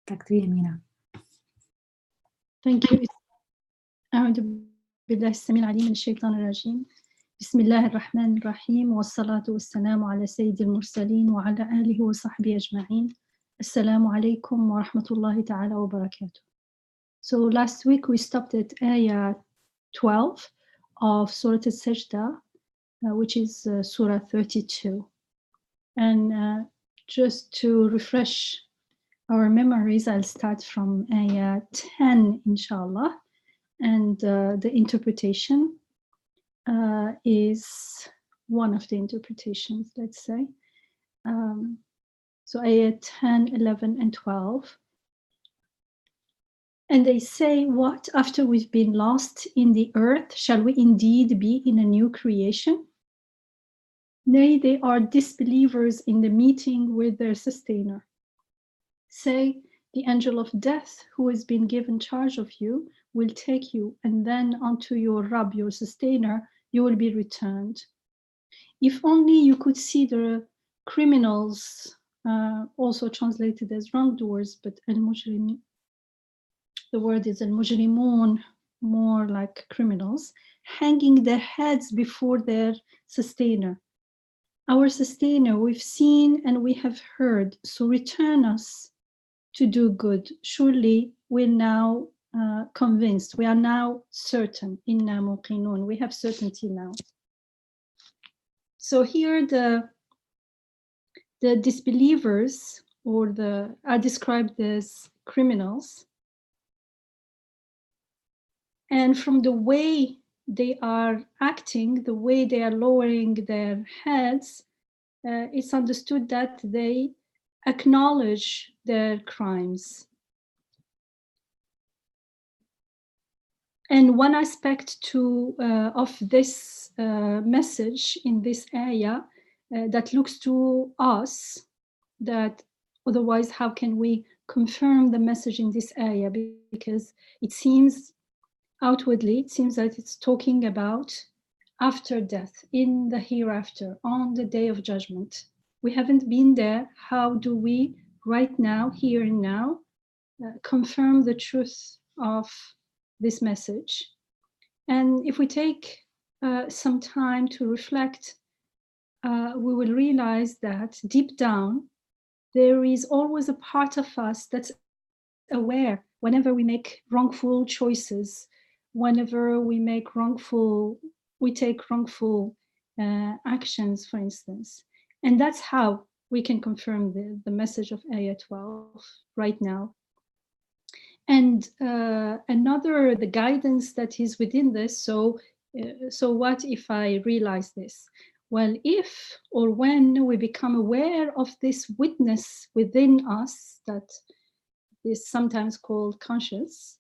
Back to Yamina. Thank you. أعوذ بالله السميع العليم من الشيطان الرجيم. بسم الله الرحمن الرحيم والصلاة والسلام على سيد المرسلين وعلى آله وصحبه أجمعين. السلام عليكم ورحمة الله تعالى وبركاته. So last week we stopped at ayah 12 of Surah al-Sajdah, which is Surah 32. And just to refresh our memories, I'll start from ayah 10, inshallah. And the interpretation is one of the interpretations, let's say. So ayah 10, 11, and 12. And they say, what, after we've been lost in the earth, shall we indeed be in a new creation? Nay, they are disbelievers in the meeting with their sustainer. Say, the angel of death, who has been given charge of you, will take you, and then unto your Rabb, your sustainer, you will be returned. If only you could see the criminals, also translated as wrongdoers, but al-mujrimin, the word is al-mujrimun, more like criminals, hanging their heads before their sustainer. Our sustainer, we've seen and we have heard, so return us to do good. Surely we're now convinced, we are now certain, inna muqinun, we have certainty now. So here the disbelievers are described as criminals. And from the way they are acting, the way they are lowering their heads, it's understood that they acknowledge their crimes. And one aspect of this message in this ayah that looks to us, that otherwise how can we confirm the message in this ayah? Because it seems outwardly, it seems that it's talking about after death, in the hereafter, on the day of judgment. We haven't been there. How do we, right now, here and now, confirm the truth of this message? And if we take some time to reflect, we will realize that deep down, there is always a part of us that's aware whenever we make wrongful choices, whenever we take wrongful actions, for instance. And that's how we can confirm the message of ayah 12 right now. And the guidance that is within this, so what if I realize this? Well, if or when we become aware of this witness within us that is sometimes called conscious,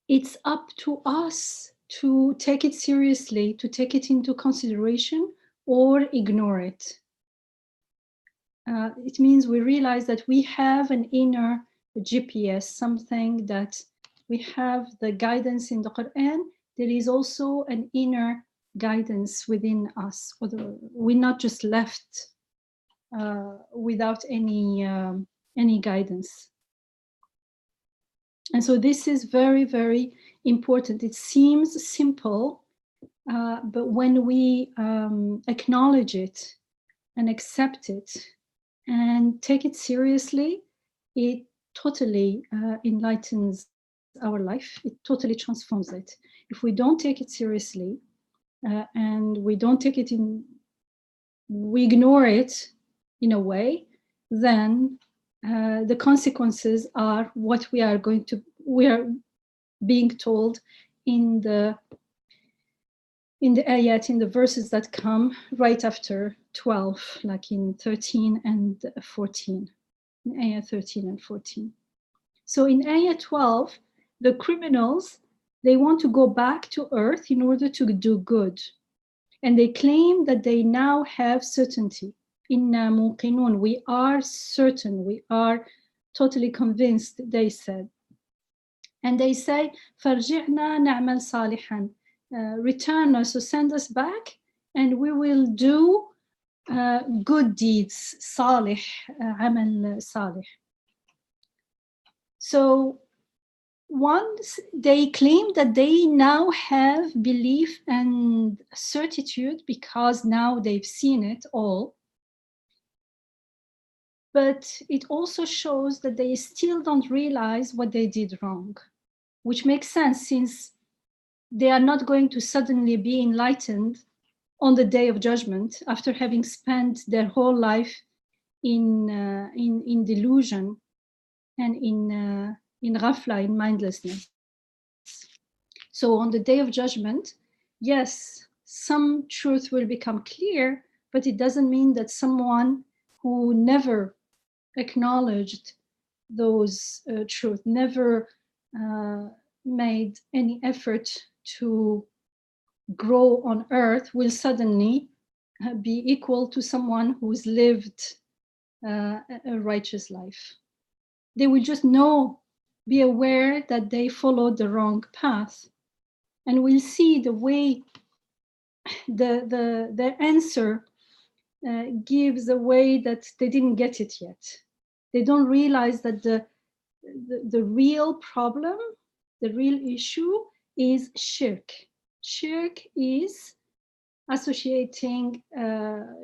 it's up to us to take it seriously, to take it into consideration or ignore it. It means we realize that we have an inner GPS, something that we have the guidance in the Quran. There is also an inner guidance within us. We're not just left without any guidance. And so this is very, very important. It seems simple, but when we acknowledge it and accept it and take it seriously, it totally enlightens our life. It totally transforms it. If we don't take it seriously and we ignore it in a way, then the consequences are what we are being told in the ayat, in the verses that come right after 12, like in 13 and 14, in ayah 13 and 14. So in ayah 12, the criminals, they want to go back to earth in order to do good. And they claim that they now have certainty. Inna muqinun, we are certain, we are totally convinced, they said. And they say, farji'na na'mal salihan, return us, so send us back, and we will do good deeds, salih, amal salih. So once they claim that they now have belief and certitude because now they've seen it all, but it also shows that they still don't realize what they did wrong, which makes sense since they are not going to suddenly be enlightened on the day of judgment after having spent their whole life in delusion and in ghafla, in mindlessness. So on the day of judgment, yes, some truth will become clear, but it doesn't mean that someone who never acknowledged those truth, never made any effort to grow on earth will suddenly be equal to someone who's lived a righteous life. They will just be aware that they followed the wrong path, and we'll see the way their answer gives a way that they didn't get it yet. They don't realize that the real problem, the real issue is shirk. Shirk is associating,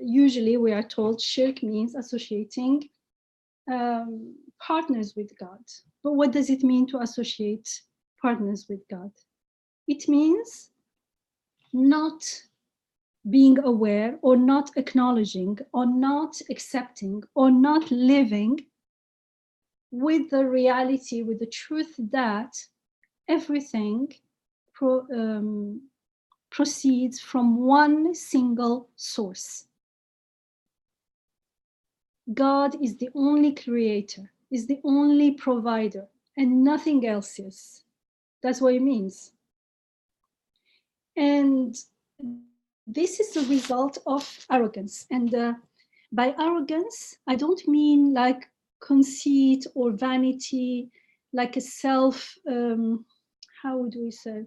usually we are told shirk means associating partners with God. But what does it mean to associate partners with God? It means not being aware or not acknowledging or not accepting or not living with the reality, with the truth that everything proceeds from one single source. God is the only creator, is the only provider, and nothing else is. That's what it means. And this is the result of arrogance. And by arrogance, I don't mean like conceit or vanity, like a self, how do we say?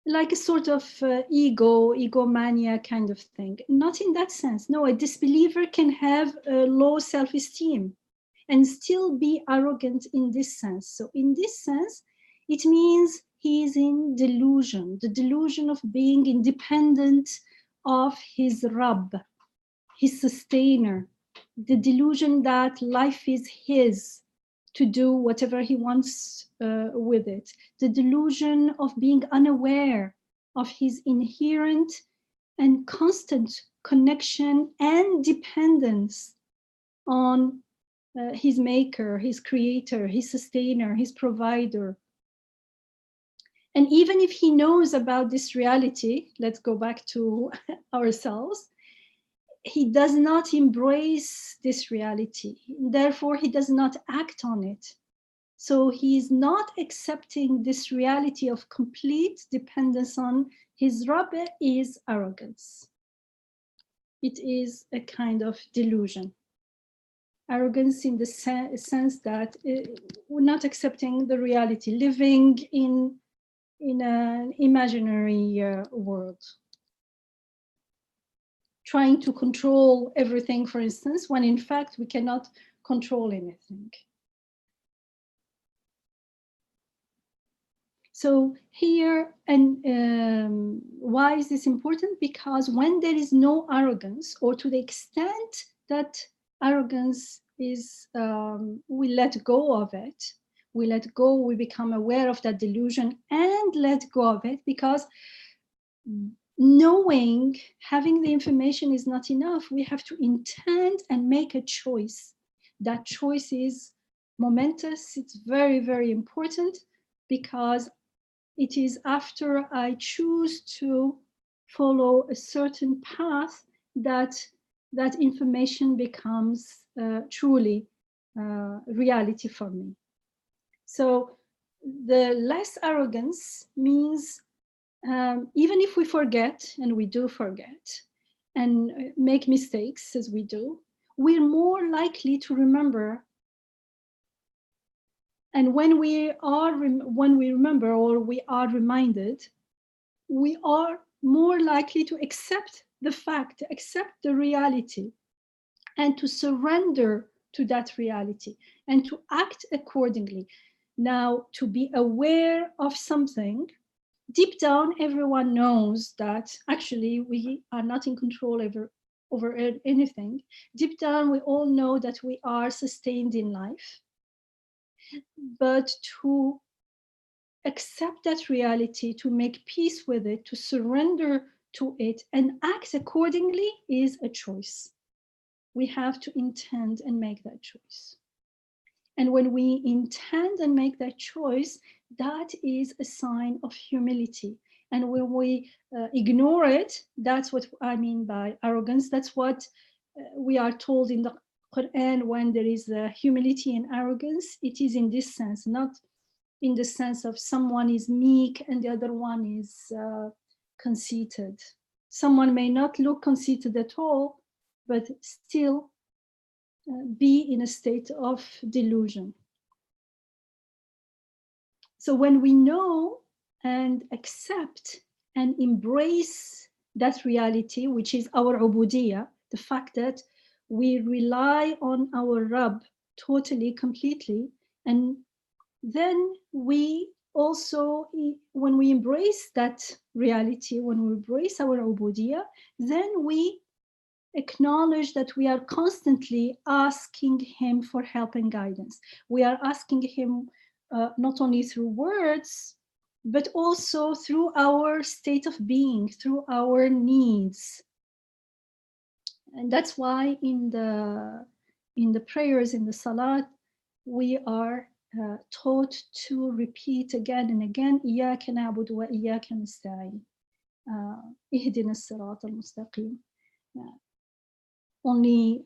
Like a sort of egomania kind of thing. Not in that sense. No, a disbeliever can have a low self-esteem and still be arrogant in this sense. So in this sense, it means he is in delusion, the delusion of being independent of his Rabb, his sustainer, the delusion that life is his to do whatever he wants with it, the delusion of being unaware of his inherent and constant connection and dependence on his maker, his creator, his sustainer, his provider. And even if he knows about this reality, let's go back to ourselves, he does not embrace this reality. Therefore, he does not act on it. So he is not accepting this reality of complete dependence on his Rabb is arrogance. It is a kind of delusion. Arrogance in the sense that we're not accepting the reality, living in an imaginary world. Trying to control everything, for instance, when in fact we cannot control anything. So here, and why is this important? Because when there is no arrogance, or to the extent that arrogance is, we let go of it, we become aware of that delusion and let go of it, because knowing, having the information is not enough. We have to intend and make a choice. That choice is momentous. It's very, very important, because it is after I choose to follow a certain path that that information becomes truly reality for me. So the less arrogance means even if we forget, and we do forget, and make mistakes as we do, we're more likely to remember. And when we remember, or we are reminded, we are more likely to accept the fact, accept the reality and to surrender to that reality and to act accordingly. Now, to be aware of something, deep down, everyone knows that actually we are not in control over anything. Deep down, we all know that we are sustained in life. But to accept that reality, to make peace with it, to surrender to it, and act accordingly is a choice. We have to intend and make that choice. And when we intend and make that choice, that is a sign of humility. And when we ignore it, that's what I mean by arrogance. That's what we are told in the Quran when there is humility and arrogance. It is in this sense, not in the sense of someone is meek and the other one is conceited. Someone may not look conceited at all, but still be in a state of delusion. So when we know and accept and embrace that reality, which is our ubudiyah, the fact that we rely on our Rabb totally, completely, and then we also, when we embrace that reality, when we embrace our ubudiyah, then we acknowledge that we are constantly asking him for help and guidance. We are asking him not only through words, but also through our state of being, through our needs. And that's why in the prayers, in the salat, we are taught to repeat again and again, إياك نعبد وإياك نستعين, اهدنا الصراط المستقيم. Only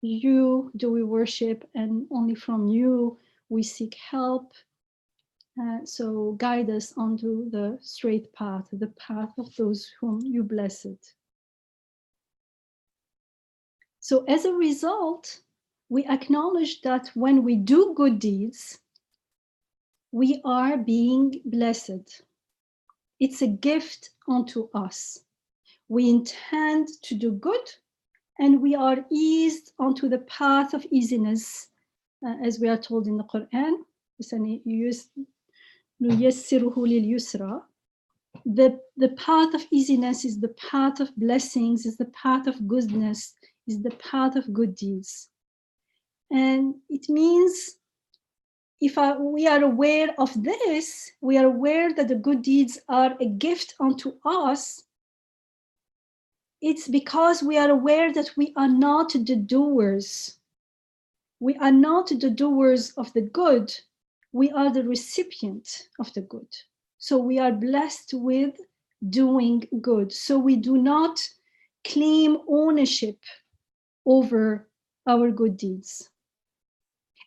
you do we worship, and only from you we seek help. So guide us onto the straight path, the path of those whom you blessed. So as a result, we acknowledge that when we do good deeds, we are being blessed. It's a gift unto us. We intend to do good, and we are eased onto the path of easiness, as we are told in the Quran. The path of easiness is the path of blessings, is the path of goodness, is the path of good deeds. And it means if we are aware of this, we are aware that the good deeds are a gift unto us. It's because we are aware that we are not the doers. We are not the doers of the good. We are the recipient of the good. So we are blessed with doing good. So we do not claim ownership over our good deeds.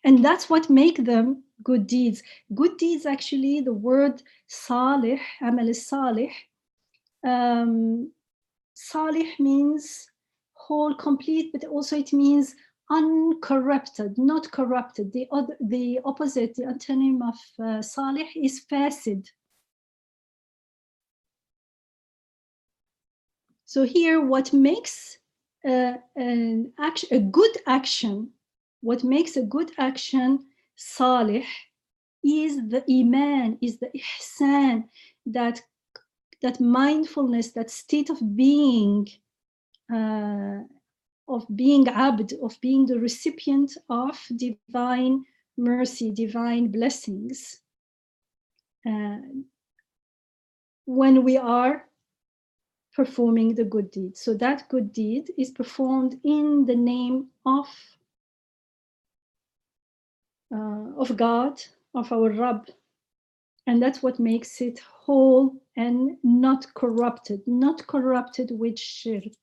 And that's what makes them good deeds. Good deeds, actually, the word salih, amal salih, salih means whole, complete, but also it means uncorrupted, not corrupted. The opposite, the antonym of salih is fasid. So here, what makes a good action, what makes a good action salih is the iman, is the ihsan, that mindfulness, that state of being abd, of being the recipient of divine mercy, divine blessings, when we are performing the good deed. So that good deed is performed in the name of God, of our Rabb. And that's what makes it whole and not corrupted with shirk.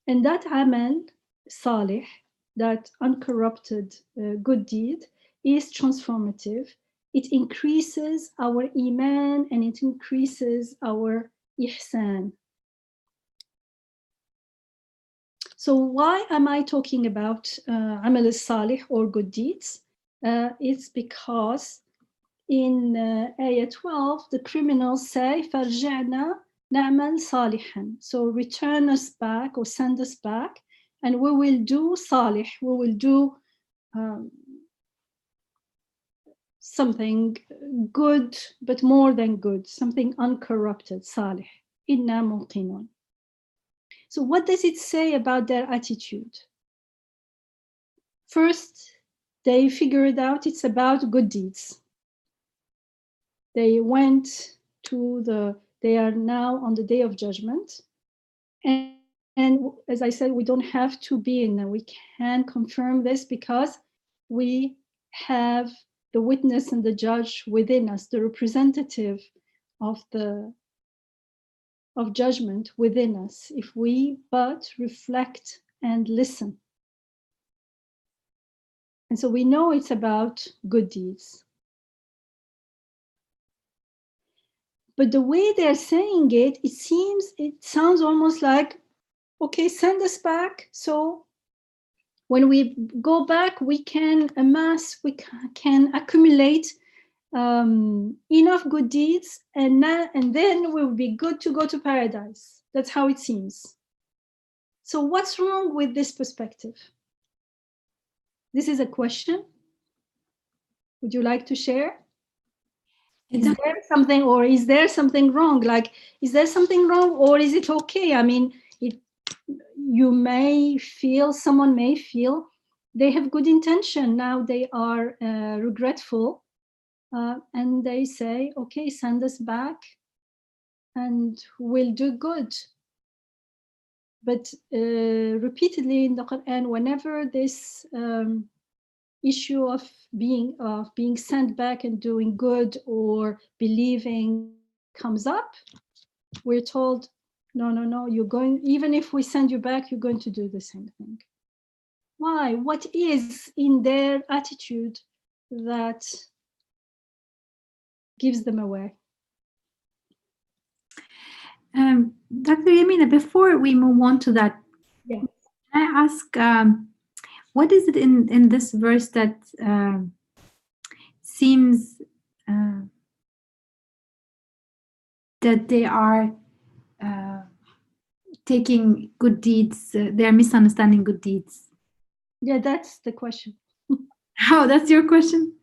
And that amal salih, that uncorrupted good deed, is transformative. It increases our iman and it increases our ihsan. So why am I talking about amal salih or good deeds? It's because in ayah 12, the criminals say, فَرْجِعْنَا نعمل صالحا. So return us back or send us back, and we will do salih. We will do something good, but more than good, something uncorrupted, salih. Inna muqinun. So what does it say about their attitude? First, they figured out it's about good deeds. They went to they are now on the day of judgment. And as I said, we don't have to be in, we can confirm this because we have the witness and the judge within us, the representative of judgment within us, if we but reflect and listen. And so we know it's about good deeds. But the way they're saying it, it sounds almost like, okay, send us back. So when we go back, we can amass, we can accumulate enough good deeds, and then we'll be good to go to paradise. That's how it seems. So what's wrong with this perspective? This is a question. Would you like to share? Is there something, or is there something wrong? Like, is there something wrong, or is it okay? I mean, someone may feel they have good intention. Now they are regretful, and they say, okay, send us back and we'll do good. But repeatedly in the Quran, whenever this issue of being sent back and doing good or believing comes up, we're told, no, you're going, even if we send you back, you're going to do the same thing. Why? What is in their attitude that gives them away? Dr. Yamina, before we move on to that, yeah. I ask, what is it in this verse that seems that they are taking good deeds, they are misunderstanding good deeds? Yeah, that's the question. Oh, that's your question?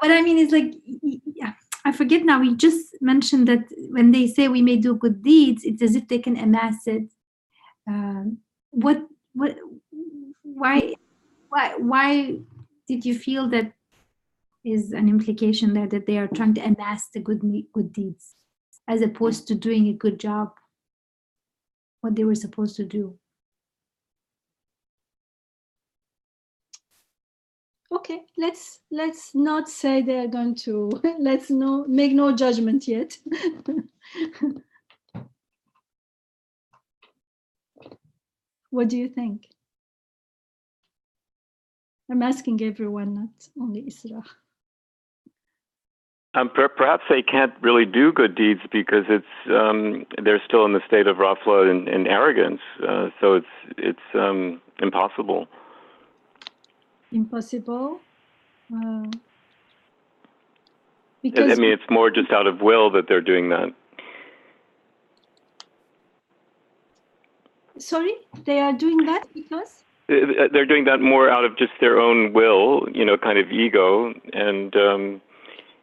What I mean is, like, yeah, I forget now, we just mentioned that when they say we may do good deeds, it's as if they can amass it. Why did you feel that is an implication there, that they are trying to amass the good deeds as opposed to doing a good job, what they were supposed to do? Okay, let's not say they're going to, let's make no judgment yet. What do you think? I'm asking everyone, not only Isra. Perhaps they can't really do good deeds because they're still in the state of rafla and arrogance, so it's impossible. Impossible? Because I mean, it's more just out of will that they're doing that. Sorry, they are doing that because? They're doing that more out of just their own will, kind of ego, and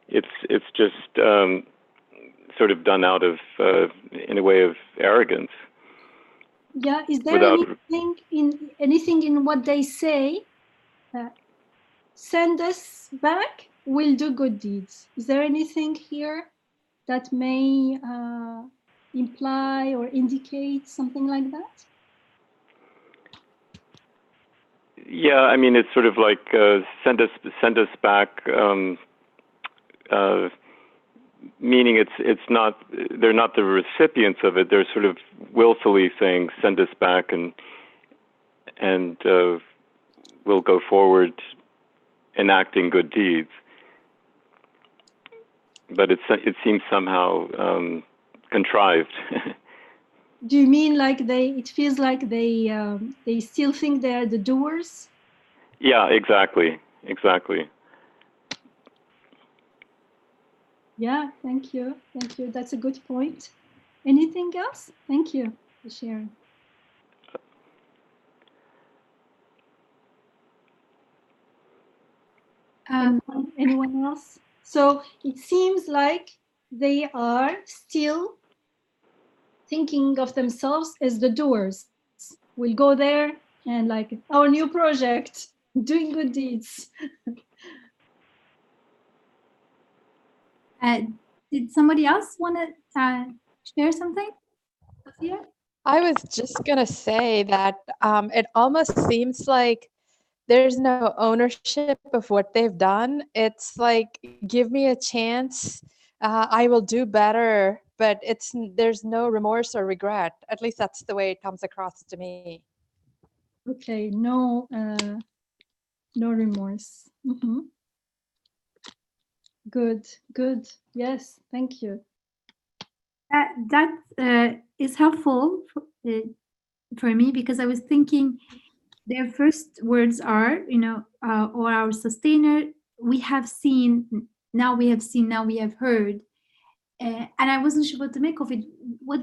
it's just sort of done out of, in a way of arrogance. Yeah, is there anything in what they say? Send us back, we'll do good deeds. Is there anything here that may imply or indicate something like that? Yeah, I mean, it's sort of like send us back. Meaning it's not, they're not the recipients of it. They're sort of willfully saying, send us back, and we'll go forward enacting good deeds. But it seems somehow contrived. Do you mean like it feels like they still think they're the doers? Yeah, exactly. Yeah, thank you. That's a good point. Anything else? Thank you for sharing. Anyone else? So it seems like they are still thinking of themselves as the doers. We'll go there and like our new project, doing good deeds. Did somebody else want to share something? Sophia? I was just going to say that it almost seems like there's no ownership of what they've done. It's like, give me a chance. I will do better, but there's no remorse or regret. At least that's the way it comes across to me. Okay, no remorse. Good, good. Yes, thank you. That is helpful for me, because I was thinking their first words are, or our sustainer, we have seen, now we have seen, now we have heard. And I wasn't sure what to make of it. What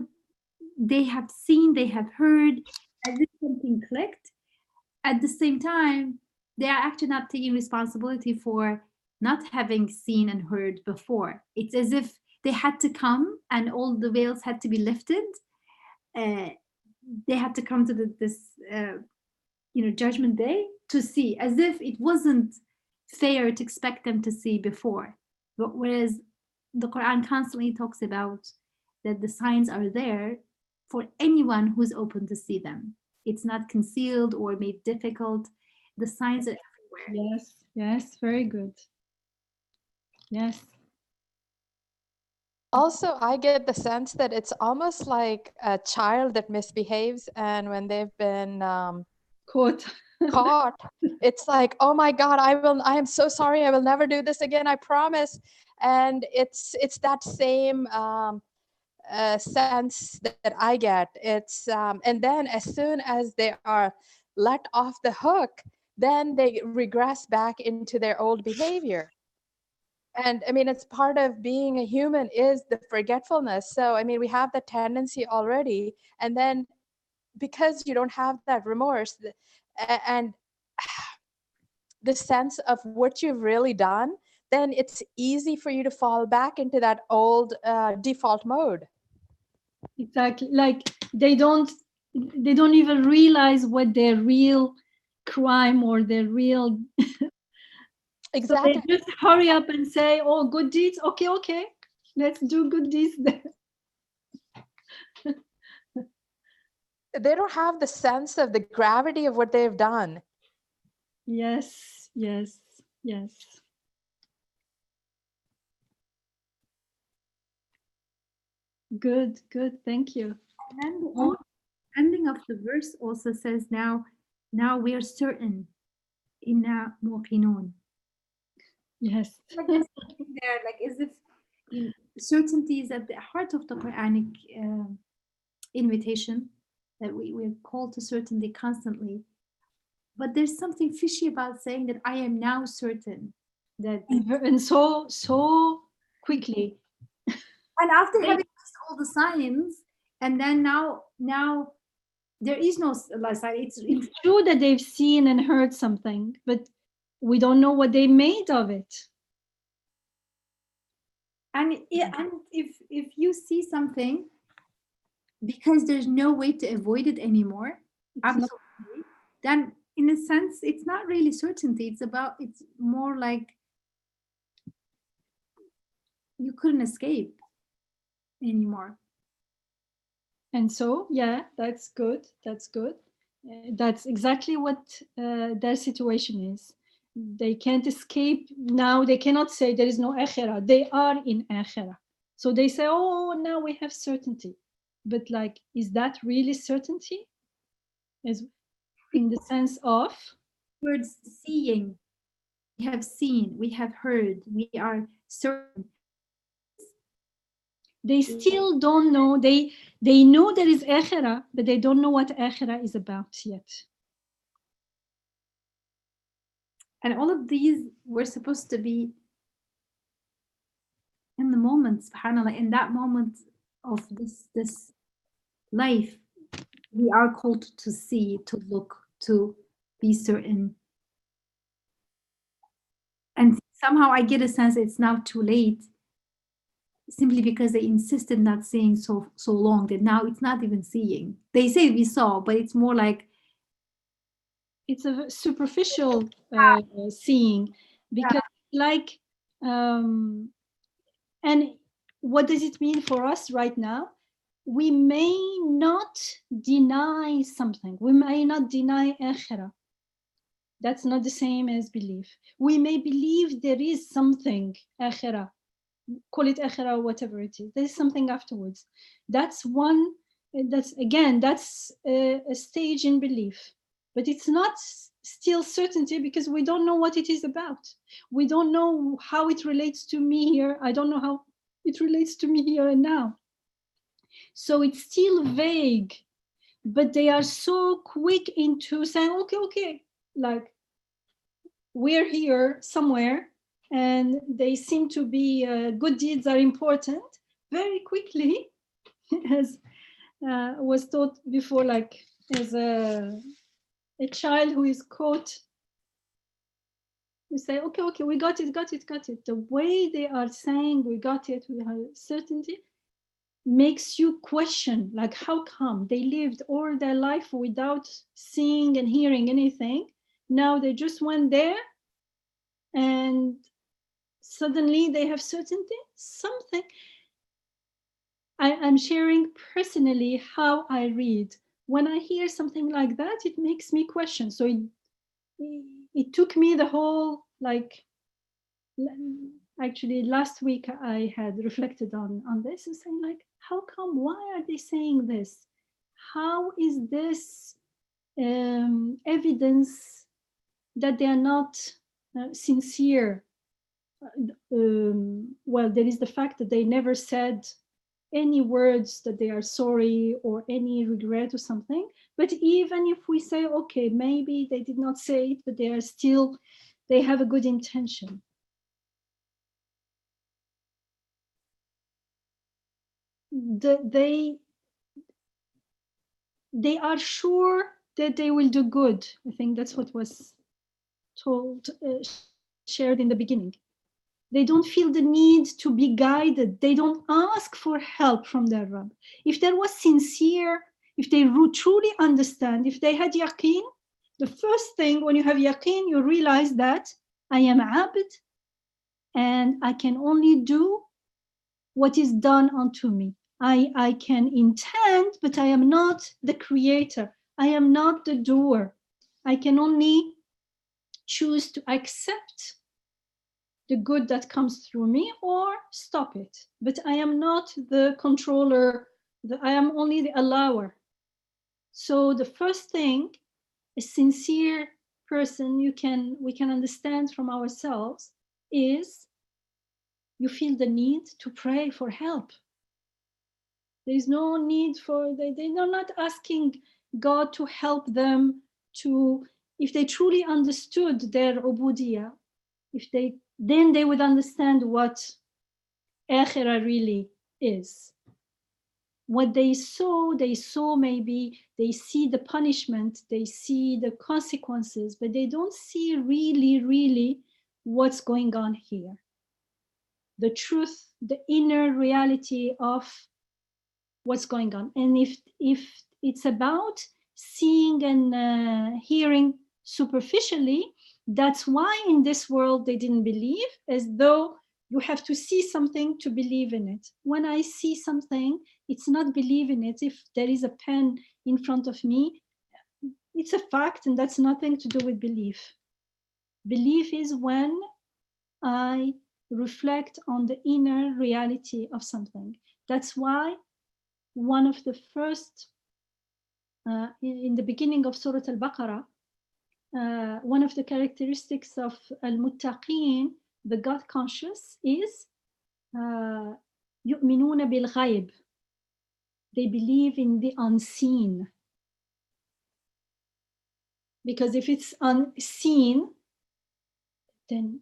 they have seen, they have heard, as if something clicked. At the same time, they are actually not taking responsibility for not having seen and heard before. It's as if they had to come and all the veils had to be lifted. They had to come to this judgment day to see, as if it wasn't fair to expect them to see before. But whereas the Quran constantly talks about that the signs are there for anyone who's open to see them. It's not concealed or made difficult. The signs are everywhere. Yes, yes, very good. Yes. Also, I get the sense that it's almost like a child that misbehaves, and when they've been Caught. it's like, oh my God, I am so sorry, I will never do this again, I promise. And it's that same sense that I get. It's and then as soon as they are let off the hook, then they regress back into their old behavior. And I mean, it's part of being a human is the forgetfulness. So I mean, we have the tendency already, and then because you don't have that remorse and the sense of what you've really done, then it's easy for you to fall back into that old default mode. Exactly. Like they don't even realize what their real crime or their real Exactly. So they just hurry up and say, oh, good deeds. Okay, let's do good deeds then. They don't have the sense of the gravity of what they've done. Yes. Good. Thank you. And then the ending of the verse also says, now we are certain, inna muqinun. Yes. Like there's something there, like as if certainty is at the heart of the Quranic invitation, that we're called to certainty constantly. But there's something fishy about saying that I am now certain that, And so quickly. and after having all the signs, and then now there is no sign. It's true that they've seen and heard something, but we don't know what they made of it. And if you see something because there's no way to avoid it anymore, absolutely, then in a sense it's not really certainty. It's more like you couldn't escape anymore. And so, yeah, that's good. That's exactly what their situation is. They can't escape now. They cannot say there is no akhirah. They are in akhirah. So they say, oh, now we have certainty. But like, is that really certainty? Is in the sense of? Words seeing, we have seen, we have heard, we are certain. They still don't know. They know there is akhirah, but they don't know what akhirah is about yet. And all of these were supposed to be in the moment, subhanAllah, in that moment of this life, we are called to see, to look, to be certain. And somehow I get a sense it's now too late, simply because they insisted not seeing so long that now it's not even seeing. They say we saw, but it's more like it's a superficial seeing, because like and what does it mean for us right now? We may not deny something. We may not deny akhirah. That's not the same as belief. We may believe there is something akhirah, call it akhirah, whatever it is. There is something afterwards. That's one. That's a stage in belief, but it's not still certainty, because we don't know what it is about. We don't know how it relates to me here. I don't know how it relates to me here and now. So it's still vague, but they are so quick into saying, okay, like we're here somewhere, and they seem to be good deeds are important very quickly, as was taught before, like as a child who is caught, you say, okay, we got it. The way they are saying we got it with certainty makes you question, like, how come they lived all their life without seeing and hearing anything? Now they just went there and suddenly they have certainty, something. I'm sharing personally how I read. When I hear something like that, it makes me question. So it took me the whole, like, actually last week I had reflected on this and saying, like, how come, why are they saying this? How is this evidence that they are not sincere? Well, there is the fact that they never said any words that they are sorry or any regret or something. But even if we say, okay, maybe they did not say it, but they have a good intention. They are sure that they will do good. I think that's what was told, shared in the beginning. They don't feel the need to be guided. They don't ask for help from their Rabb. If there was sincere, if they truly understand, if they had yaqeen, the first thing when you have yaqeen, you realize that I am abd and I can only do what is done unto me. I can intend, but I am not the creator. I am not the doer. I can only choose to accept the good that comes through me or stop it. But I am not the controller. I am only the allower. So the first thing, a sincere person we can understand from ourselves is you feel the need to pray for help. There is no need for, they are not asking God to help them to, if they truly understood their ubudiyah, then they would understand what akhirah really is. What they saw maybe, they see the punishment, they see the consequences, but they don't see really what's going on here. The truth, the inner reality of what's going on. And if it's about seeing and hearing superficially, that's why in this world they didn't believe, as though you have to see something to believe in it. When I see something, it's not believe in it. If there is a pen in front of me, it's a fact, and that's nothing to do with belief. Belief is when I reflect on the inner reality of something. That's why one of the first, in the beginning of Surah Al-Baqarah, one of the characteristics of Al-Muttaqeen, the God conscious, is يُؤْمِنُونَ بِالْغَيْبِ. They believe in the unseen. Because if it's unseen, then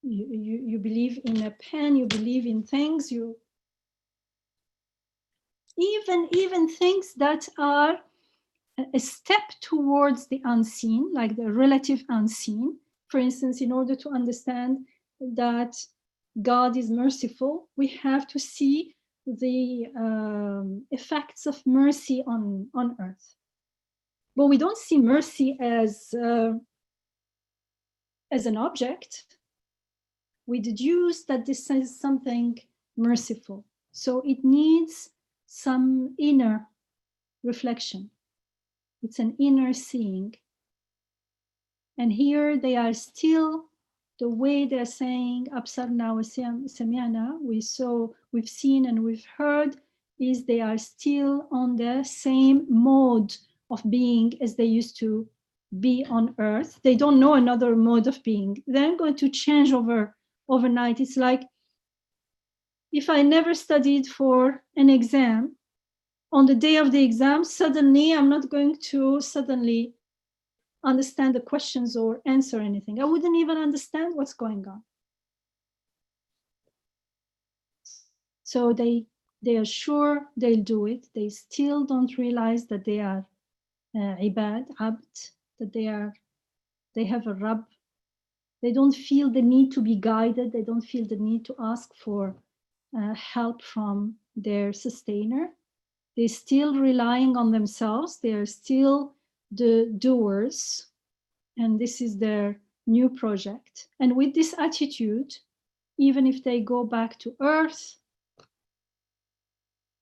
you believe in a pen, you believe in things, even things that are a step towards the unseen, like the relative unseen. For instance, in order to understand that God is merciful, we have to see the effects of mercy on earth. But we don't see mercy as an object. We deduce that this is something merciful. So it needs some inner reflection. It's an inner seeing. And here they are still, the way they're saying, Absarna wa sami'na, we've seen and we've heard, is they are still on the same mode of being as they used to be on earth. They don't know another mode of being. They're going to change overnight. It's like if I never studied for an exam, on the day of the exam, suddenly I'm not going to suddenly understand the questions or answer anything. I wouldn't even understand what's going on. So they are sure they'll do it. They still don't realize that they are ibad, abd, that they have a Rabb. They don't feel the need to be guided. They don't feel the need to ask for help from their sustainer. They're still relying on themselves. They are still the doers. And this is their new project. And with this attitude, even if they go back to earth,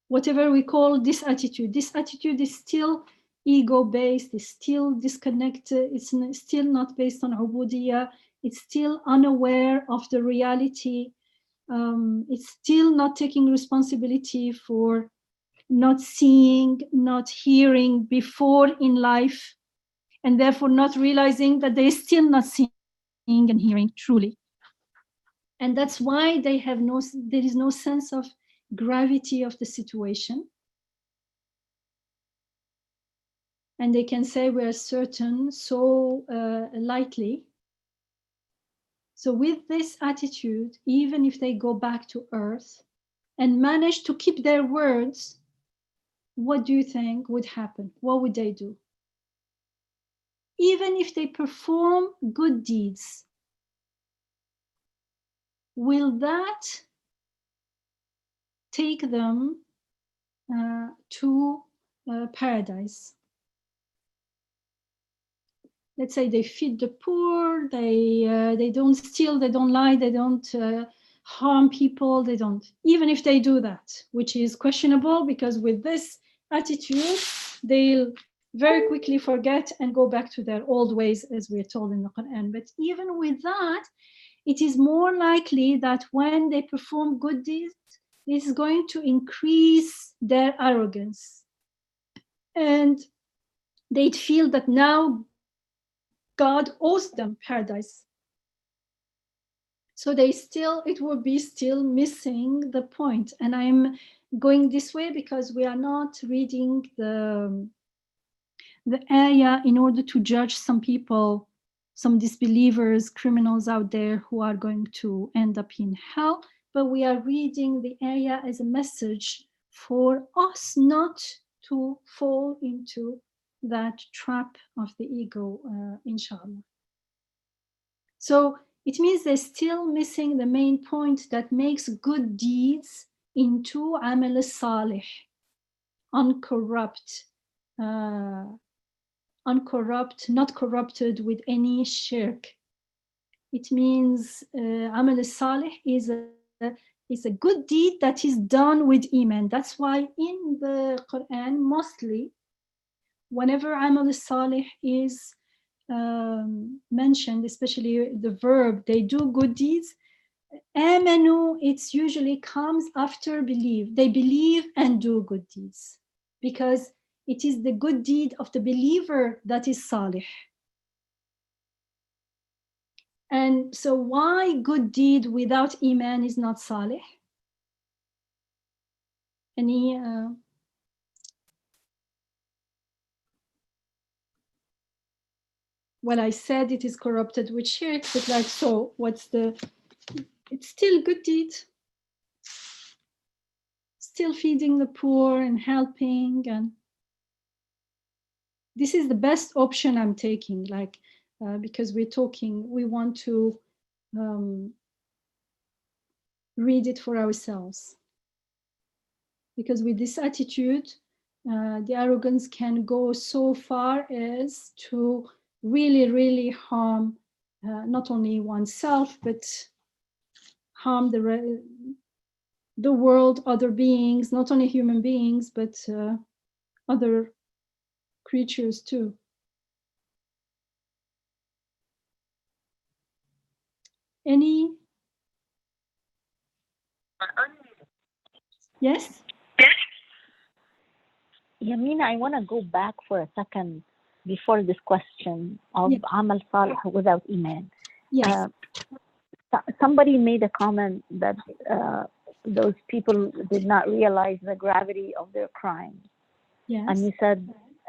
whatever we call this attitude is still ego-based, is still disconnected, it's still not based on ubudiyya, it's still unaware of the reality, it's still not taking responsibility for not seeing, not hearing before in life, and therefore not realizing that they're still not seeing and hearing truly. And that's why there is no sense of gravity of the situation. And they can say we are certain so lightly. So with this attitude, even if they go back to earth and manage to keep their words, what do you think would happen? What would they do? Even if they perform good deeds, will that take them to paradise? Let's say they feed the poor, they don't steal, they don't lie, they don't harm people, they don't, even if they do that, which is questionable, because with this attitude, they'll very quickly forget and go back to their old ways, as we're told in the Quran. But even with that, it is more likely that when they perform good deeds, this is going to increase their arrogance. And they'd feel that now God owes them paradise. So it would be still missing the point. And I'm going this way because we are not reading the ayah in order to judge some people, some disbelievers, criminals out there who are going to end up in hell. But we are reading the ayah as a message for us not to fall into that trap of the ego, inshallah. So it means they're still missing the main point that makes good deeds into amal salih, uncorrupt, not corrupted with any shirk. It means amal salih is a good deed that is done with iman. That's why in the Quran, mostly, whenever amal salih is mentioned, especially the verb, they do good deeds, amanu, it usually comes after believe. They believe and do good deeds, because it is the good deed of the believer that is salih. And so why good deed without iman is not salih? Any well, I said it is corrupted with shirk, but like, so what's it's still good deed. still feeding the poor and helping, and this is the best option I'm taking, like because we want to read it for ourselves, because with this attitude the arrogance can go so far as to really harm not only oneself but harm the world, other beings, not only human beings but other creatures too. Any? Yes? Yamina, I want to go back for a second before this question of Yeah. Amal Salih without Iman. Yes. Somebody made a comment that those people did not realize the gravity of their crimes. Yes. And you said,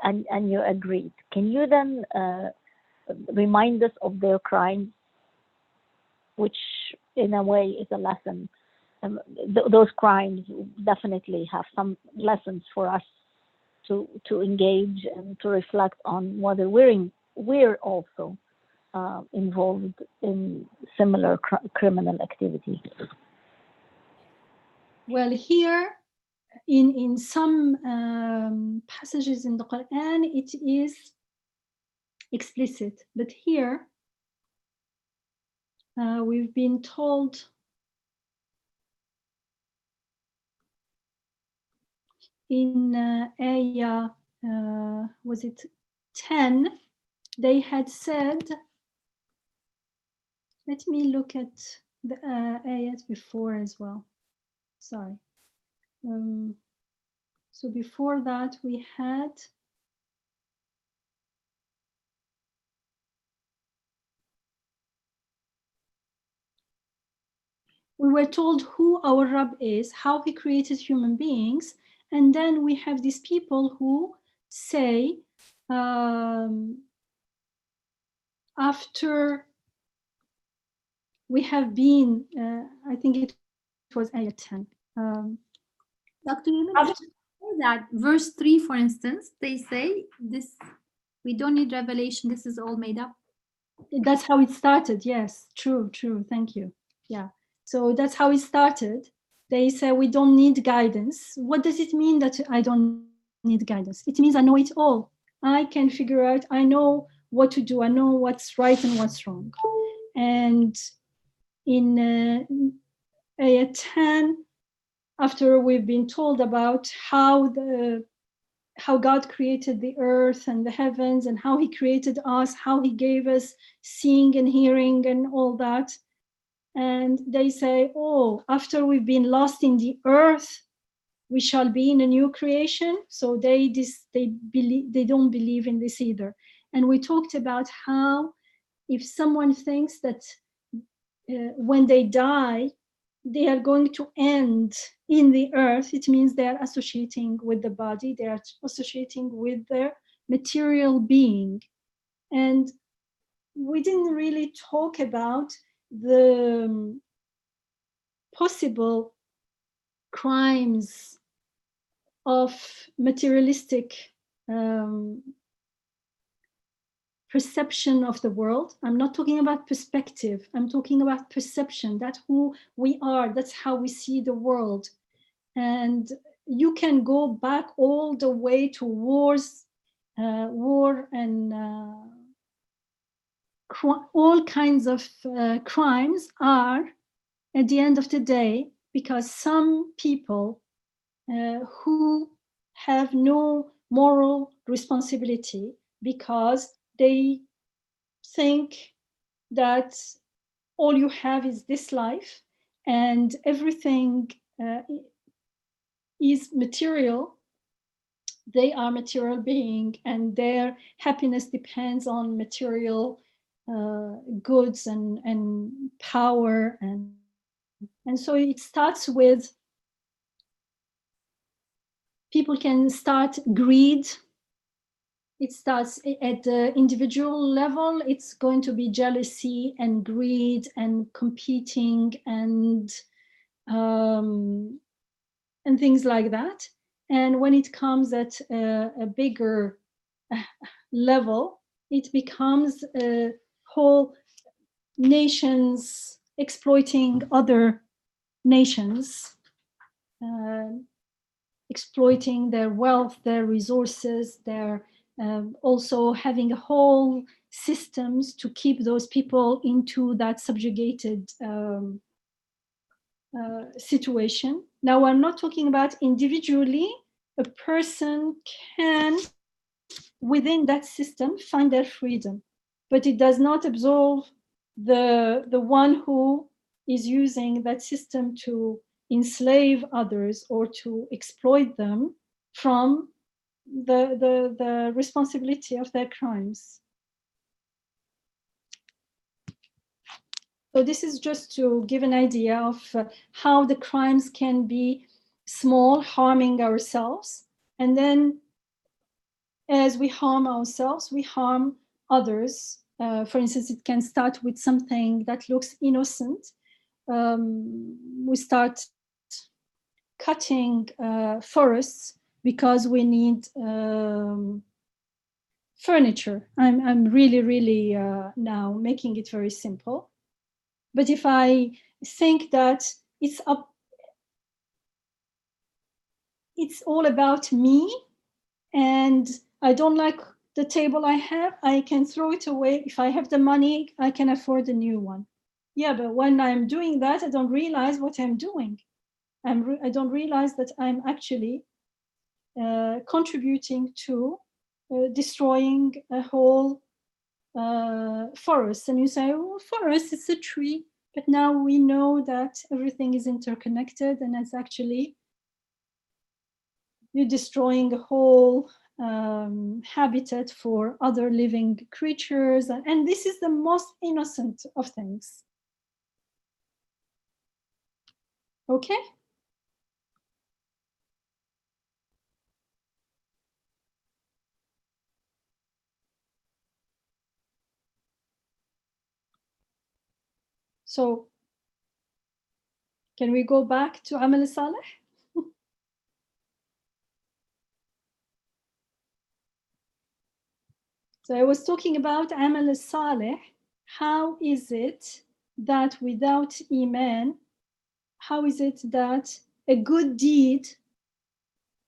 and you agreed. Can you then remind us of their crimes, which in a way is a lesson? Those crimes definitely have some lessons for us to engage and to reflect on whether we're also involved in similar criminal activity. Well, here in some passages in the Quran, it is explicit, but here we've been told in ayah, was it 10, they had said, let me look at the ayat before as well, sorry. So before that we had, we were told who our Rabb is, how he created human beings, and then we have these people who say, after we have been, I think it was ayat 10. Dr. Yamina, before that, verse 3, for instance, they say this, we don't need revelation, this is all made up. That's how it started. Yes, true. Thank you. Yeah. So that's how it started. They say we don't need guidance. What does it mean that I don't need guidance? It means I know it all. I can figure out, I know what to do. I know what's right and what's wrong. And in ayat 10, after we've been told about how God created the earth and the heavens and how he created us, how he gave us seeing and hearing and all that. And they say, oh, after we've been lost in the earth, we shall be in a new creation. So they don't believe in this either. And we talked about how if someone thinks that when they die, they are going to end in the earth, it means they are associating with the body, they are associating with their material being. And we didn't really talk about the possible crimes of materialistic perception of the world. I'm not talking about perspective. I'm talking about perception. That's who we are. That's how we see the world. And you can go back all the way to war and all kinds of crimes are, at the end of the day, because some people who have no moral responsibility, because they think that all you have is this life and everything is material. They are material being and their happiness depends on material goods and power, and so it starts with, people can start greed. It starts at the individual level. It's going to be jealousy and greed and competing and and things like that. And when it comes at a bigger level, it becomes whole nations exploiting other nations, exploiting their wealth, their resources, their also having a whole systems to keep those people into that subjugated situation. Now, I'm not talking about individually. A person can, within that system, find their freedom, but it does not absolve the one who is using that system to enslave others or to exploit them from the responsibility of their crimes. So this is just to give an idea of how the crimes can be small, harming ourselves, and then as we harm ourselves, we harm others. For instance, it can start with something that looks innocent. We start cutting forests because we need furniture. I'm really now making it very simple. But if I think that it's all about me, and I don't like the table I have, I can throw it away. If I have the money, I can afford a new one. Yeah, but when I'm doing that, I don't realize what I'm doing. I don't realize that I'm actually contributing to destroying a whole forest. And you say, oh, forest, it's a tree. But now we know that everything is interconnected, and it's actually you're destroying a whole habitat for other living creatures. And this is the most innocent of things. Okay? So can we go back to Amal Saleh? So I was talking about Amal Saleh. How is it that without Iman, how is it that a good deed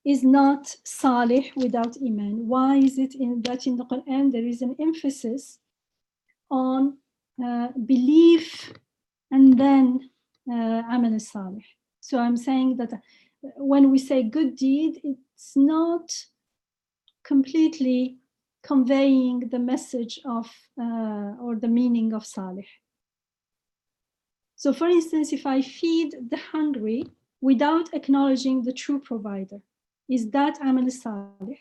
is not Salih without Iman? Why is it that in the Quran there is an emphasis on belief and then Amal Salih? So I'm saying that when we say good deed, it's not completely conveying the message of or the meaning of Salih. So for instance, if I feed the hungry without acknowledging the true provider, is that Amal Salih?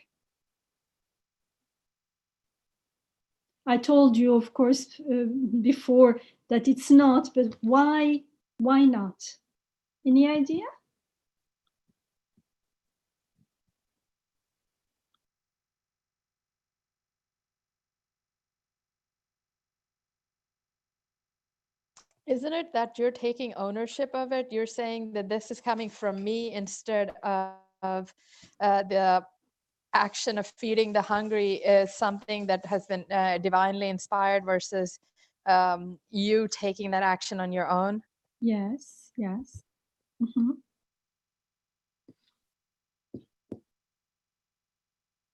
I told you, of course, before that it's not, but why not? Any idea? Isn't it that you're taking ownership of it? You're saying that this is coming from me instead of the action of feeding the hungry is something that has been divinely inspired versus you taking that action on your own? Yes. Mm-hmm.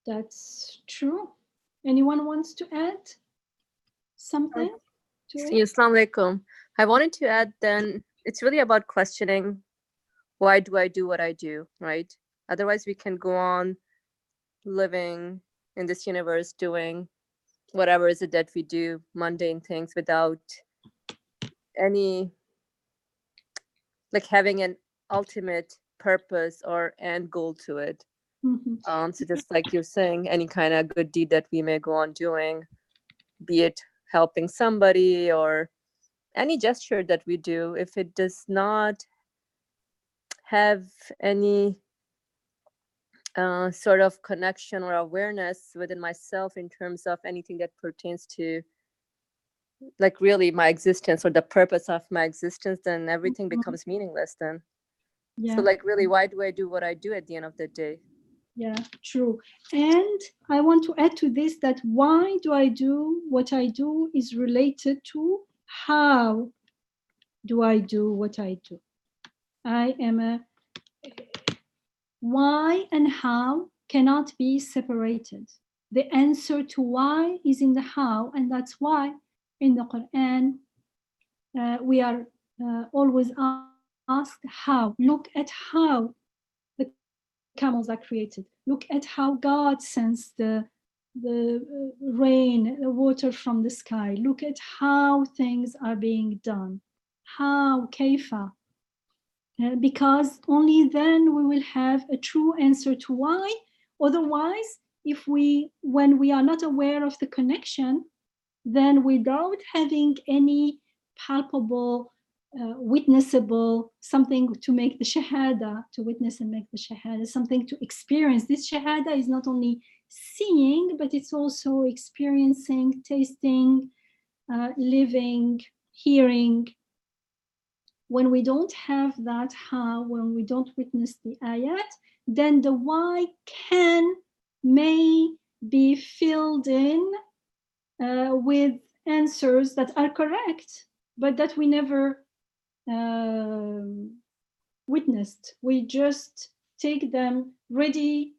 That's true. Anyone wants to add something to it? Assalamu alaikum. I wanted to add then, it's really about questioning, why do I do what I do, right? Otherwise, we can go on living in this universe doing whatever is it that we do, mundane things, without any, like having an ultimate purpose or end goal to it. Mm-hmm. So just like you're saying, any kind of good deed that we may go on doing, be it helping somebody or any gesture that we do, if it does not have any sort of connection or awareness within myself in terms of anything that pertains to like really my existence or the purpose of my existence, then everything becomes meaningless then. Yeah. So like really, why do I do what I do at the end of the day? Yeah, true. And I want to add to this that why do I do what I do is related to how do I do what I do. I am a why and how cannot be separated. The answer to why is in the how, and that's why in the Quran we are always asked how. Look at how the camels are created. Look at how God sends the rain, the water from the sky. Look at how things are being done. How, kaifa. Because only then we will have a true answer to why. Otherwise, when we are not aware of the connection, then without having any palpable, witnessable, something to make the shahada, to witness and make the shahada, something to experience. This shahada is not only seeing, but it's also experiencing, tasting, living, hearing. When we don't have that how, when we don't witness the ayat, then the why may be filled in with answers that are correct, but that we never witnessed. We just take them ready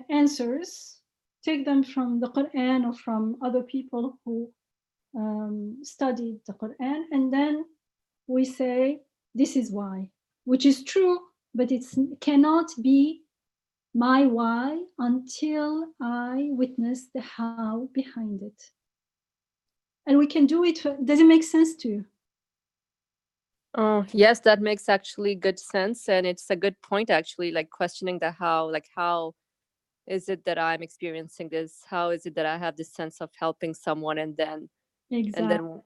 answers, take them from the Quran or from other people who studied the Quran, and then we say, this is why, which is true, but it cannot be my why until I witness the how behind it. And we can do it. Does it make sense to you? Oh, yes, that makes actually good sense. And it's a good point, actually, like questioning the how, like how is it that I'm experiencing this? How is it that I have this sense of helping someone? And then, Exactly.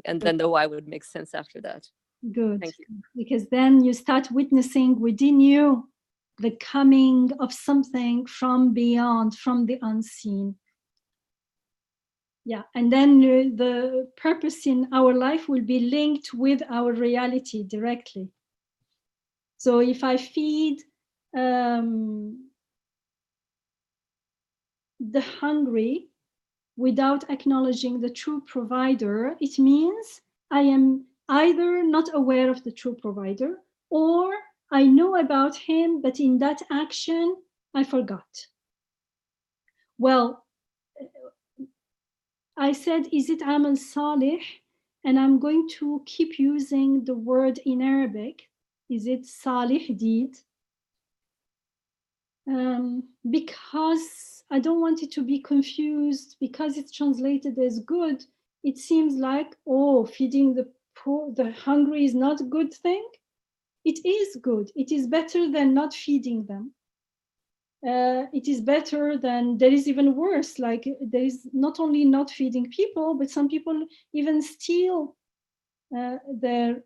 and then the why would make sense after that. Good. Thank you. Because then you start witnessing within you the coming of something from beyond, from the unseen. Yeah, and then the purpose in our life will be linked with our reality directly. So if I feed the hungry without acknowledging the true provider, it means I am either not aware of the true provider, or I know about him, but in that action, I forgot. Well, I said, is it amal salih? And I'm going to keep using the word in Arabic. Is it salih deed? Because I don't want it to be confused, because it's translated as good. It seems like, oh, feeding the poor, the hungry is not a good thing. It is good. It is better than not feeding them. It is better than, there is even worse, like there is not only not feeding people, but some people even steal their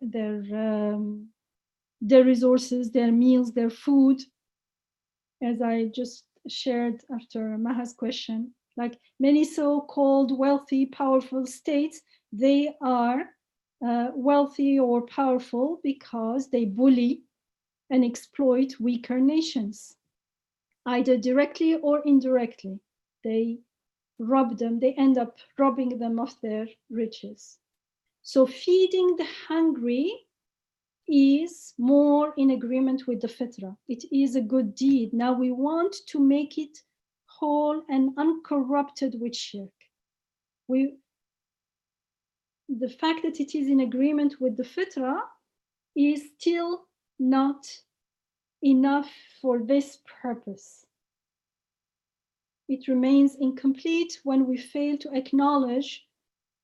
resources, their meals, their food, as I just shared after Maha's question. Like many so-called wealthy, powerful states, they are wealthy or powerful because they bully and exploit weaker nations, either directly or indirectly. They rob them, they end up robbing them of their riches. So feeding the hungry is more in agreement with the fitra. It is a good deed. Now we want to make it whole and uncorrupted with shirk. The fact that it is in agreement with the fitra is still not enough for this purpose. It remains incomplete when we fail to acknowledge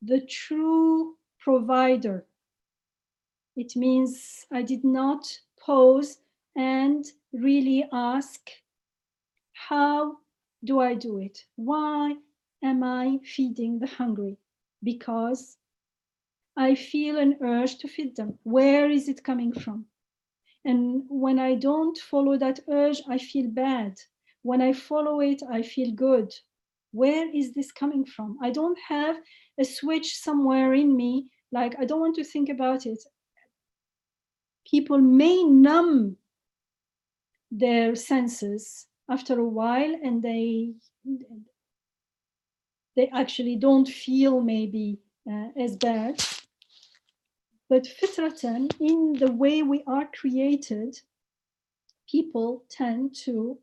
the true provider. It means I did not pause and really ask, how do I do it? Why am I feeding the hungry? Because I feel an urge to feed them. Where is it coming from? And when I don't follow that urge, I feel bad. When I follow it, I feel good. Where is this coming from? I don't have a switch somewhere in me, like I don't want to think about it. People may numb their senses after a while, and they actually don't feel maybe as bad. But fitratan, in the way we are created, people tend to,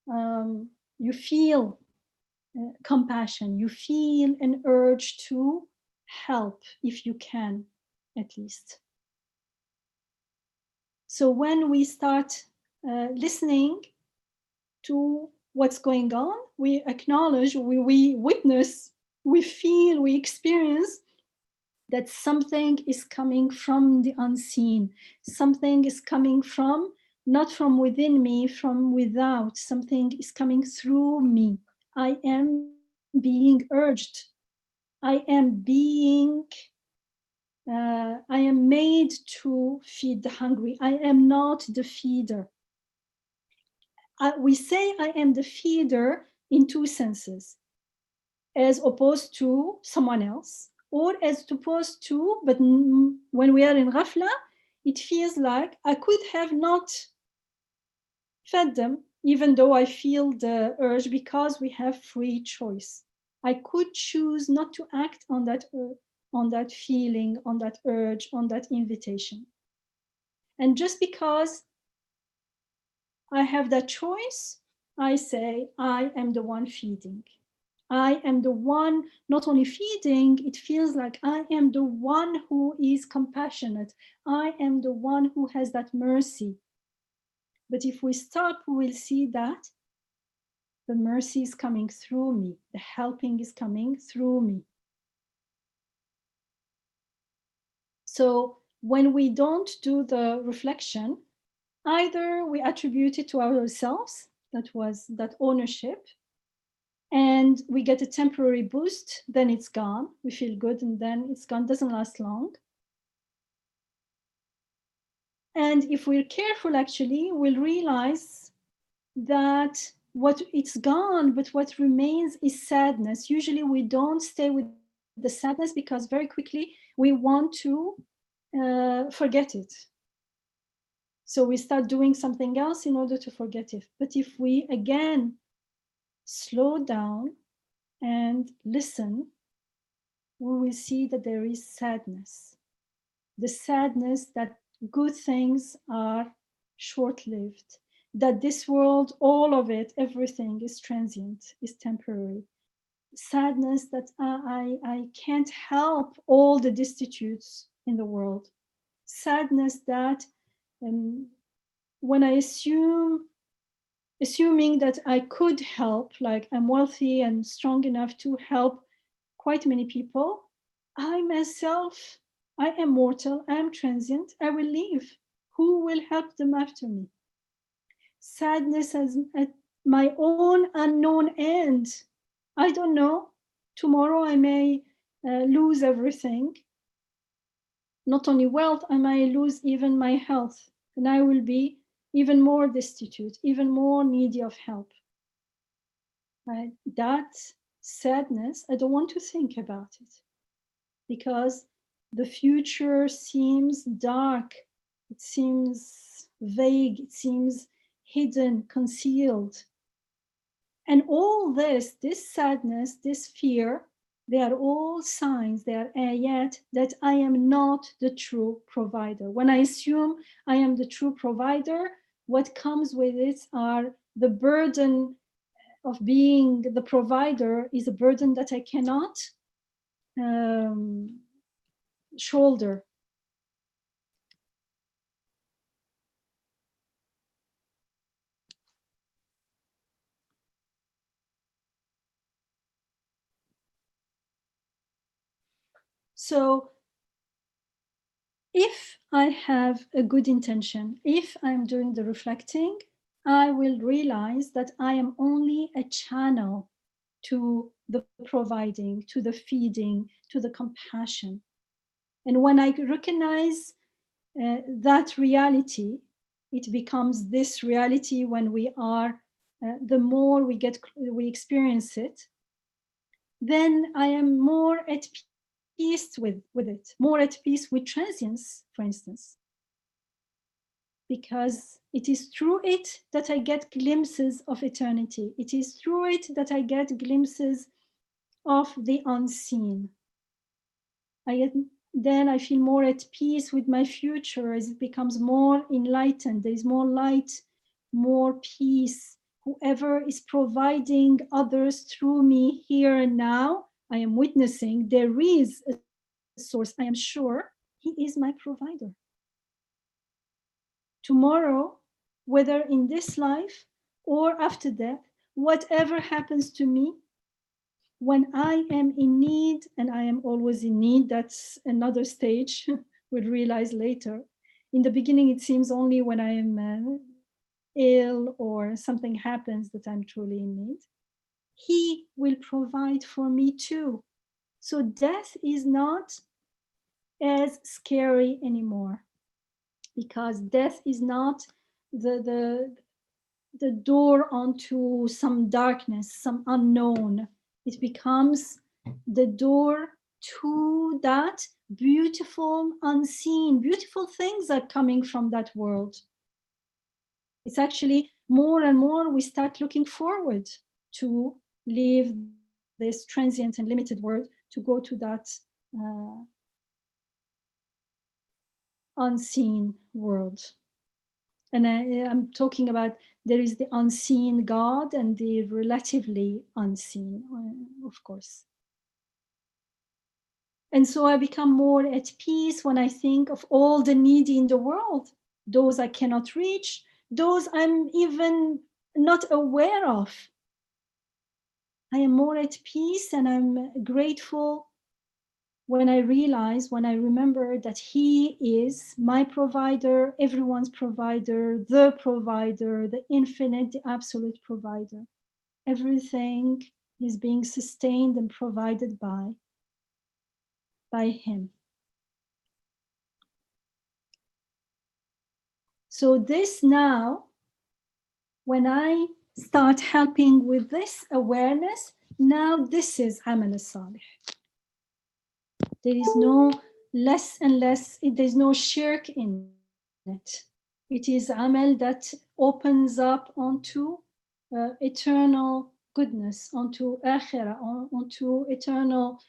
you feel compassion, you feel an urge to help if you can, at least. So when we start listening to what's going on, we acknowledge, we witness, we feel, we experience that something is coming from the unseen. Something is coming from, not from within me, from without. Something is coming through me. I am being urged. I am made to feed the hungry. I am not the feeder. We say I am the feeder in two senses, as opposed to someone else, or as opposed to, but when we are in ghafla, it feels like I could have not fed them, even though I feel the urge, because we have free choice. I could choose not to act on that feeling, on that urge, on that invitation. And just because I have that choice, I say, I am the one feeding. I am the one not only feeding, it feels like I am the one who is compassionate. I am the one who has that mercy. But if we stop, we will see that the mercy is coming through me. The helping is coming through me. So when we don't do the reflection, either we attribute it to ourselves, that ownership, and we get a temporary boost, then it's gone. We feel good, and then it's gone, doesn't last long. And if we're careful, actually, we'll realize that it's gone, but what remains is sadness. Usually we don't stay with the sadness because very quickly we want to forget it. So we start doing something else in order to forget it. But if we, again, slow down and listen, we will see that there is sadness. The sadness that good things are short-lived, that this world, all of it, everything is transient, is temporary. Sadness that I can't help all the destitutes in the world. Sadness that when I assuming that I could help, like I'm wealthy and strong enough to help quite many people, I myself, I am mortal, I am transient, I will leave. Who will help them after me? Sadness at my own unknown end. I don't know. Tomorrow I may lose everything. Not only wealth, I may lose even my health, and I will be even more destitute, even more needy of help. Right? That sadness, I don't want to think about it, because the future seems dark, it seems vague, it seems hidden, concealed. And all this sadness, this fear, they are all signs, they are ayat that I am not the true provider. When I assume I am the true provider, what comes with it are the burden of being the provider is a burden that I cannot shoulder. So if I have a good intention, if I'm doing the reflecting, I will realize that I am only a channel to the providing, to the feeding, to the compassion. And when I recognize that reality, it becomes this reality when we are, the more we experience it, then I am more at peace with it, more at peace with transience, for instance. because it is through it that I get glimpses of eternity. It is through it that I get glimpses of the unseen. Then I feel more at peace with my future as it becomes more enlightened. There is more light, more peace. Whoever is providing others through me here and now, I am witnessing there is a source. I am sure he is my provider. Tomorrow, whether in this life or after death, whatever happens to me, when I am in need, and I am always in need, that's another stage we'll realize later. In the beginning, it seems only when I am ill or something happens that I'm truly in need. He will provide for me too. So death is not as scary anymore, because death is not the door onto some darkness, some unknown. It becomes the door to that beautiful unseen. Beautiful things are coming from that world. It's actually more and more we start looking forward to leave this transient and limited world to go to that unseen world. And I'm talking about there is the unseen God and the relatively unseen, of course. And so I become more at peace when I think of all the needy in the world, those I cannot reach, those I'm even not aware of. I am more at peace and I'm grateful when I realize, when I remember that he is my provider, everyone's provider, the infinite, the absolute provider. Everything is being sustained and provided by him. So this now, when I start helping with this awareness, now this is amal al-salih. There is no less and less, there's no shirk in it. It is amal that opens up onto eternal goodness, onto akhirah, onto eternal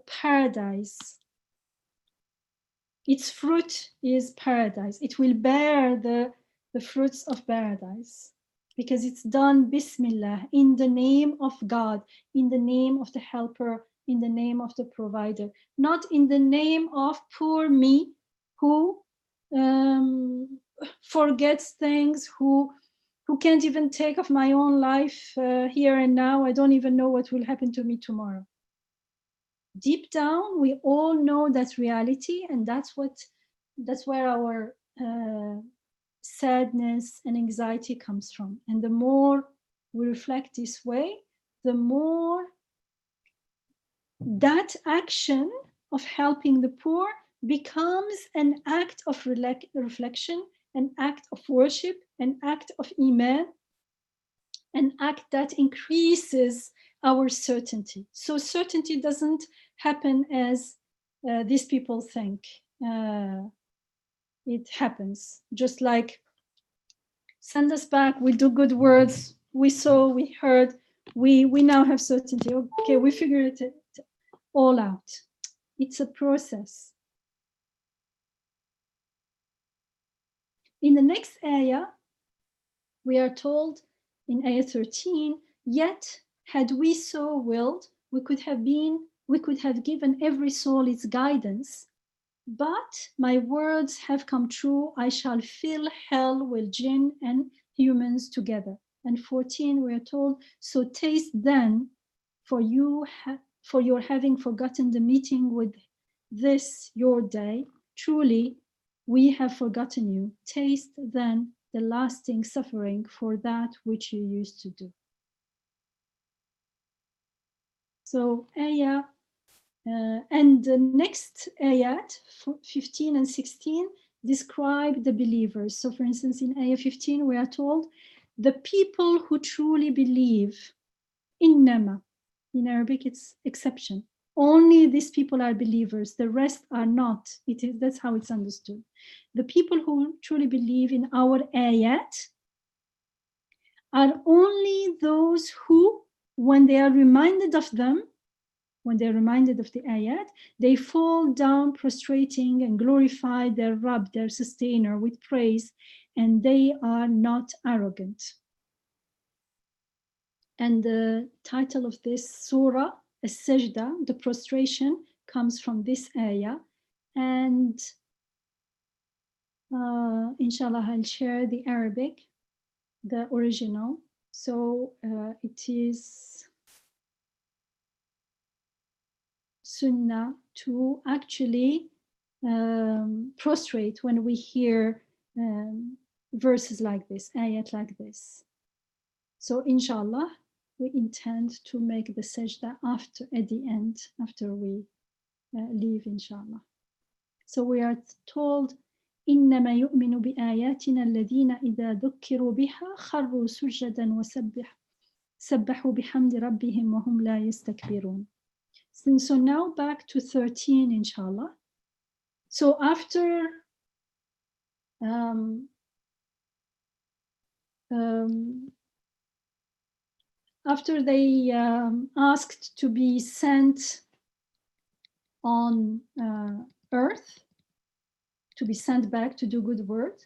paradise. Its fruit is paradise. It will bear the fruits of paradise because it's done bismillah, in the name of God, in the name of the helper, in the name of the provider, not in the name of poor me who forgets things, who can't even take of my own life here and now. I don't even know what will happen to me tomorrow. Deep down, we all know that reality, and that's where our sadness and anxiety comes from. And the more we reflect this way, the more that action of helping the poor becomes an act of reflection, an act of worship, an act of iman, an act that increases our certainty. So certainty doesn't happen as these people think. It happens just like send us back, we do good words, we saw, we heard, we now have certainty. Okay, we figured it all out. It's a process. In the next ayah, we are told in ayah 13, yet had we so willed, we could have given every soul its guidance, but my words have come true. I shall fill hell with jinn and humans together. And 14, we are told, so taste then, for your having forgotten the meeting with this your day. Truly, we have forgotten you. Taste then the lasting suffering for that which you used to do. So ayah, and the next ayat, 15 and 16, describe the believers. So for instance, in ayah 15, we are told, the people who truly believe, innama, in Arabic it's exception. Only these people are believers. The rest are not. That's how it's understood. The people who truly believe in our ayat are only those who, when they are reminded of them, when they're reminded of the ayat, they fall down prostrating and glorify their Rabb, their sustainer, with praise, and they are not arrogant. And the title of this surah, al-Sajdah, the prostration, comes from this ayah. And inshallah, I'll share the Arabic, the original. So it is sunnah to actually prostrate when we hear verses like this, ayat like this. So inshallah, we intend to make the sajda at the end, after we leave, inshallah. So we are told, إنما يؤمن بآياتنا الذين إذا ذكروا بها خروا سجدا وسبحوا بحمد ربهم وهم لا يستكبرون. So now back to 13, inshallah. So after after they asked to be sent on earth, to be sent back to do good work,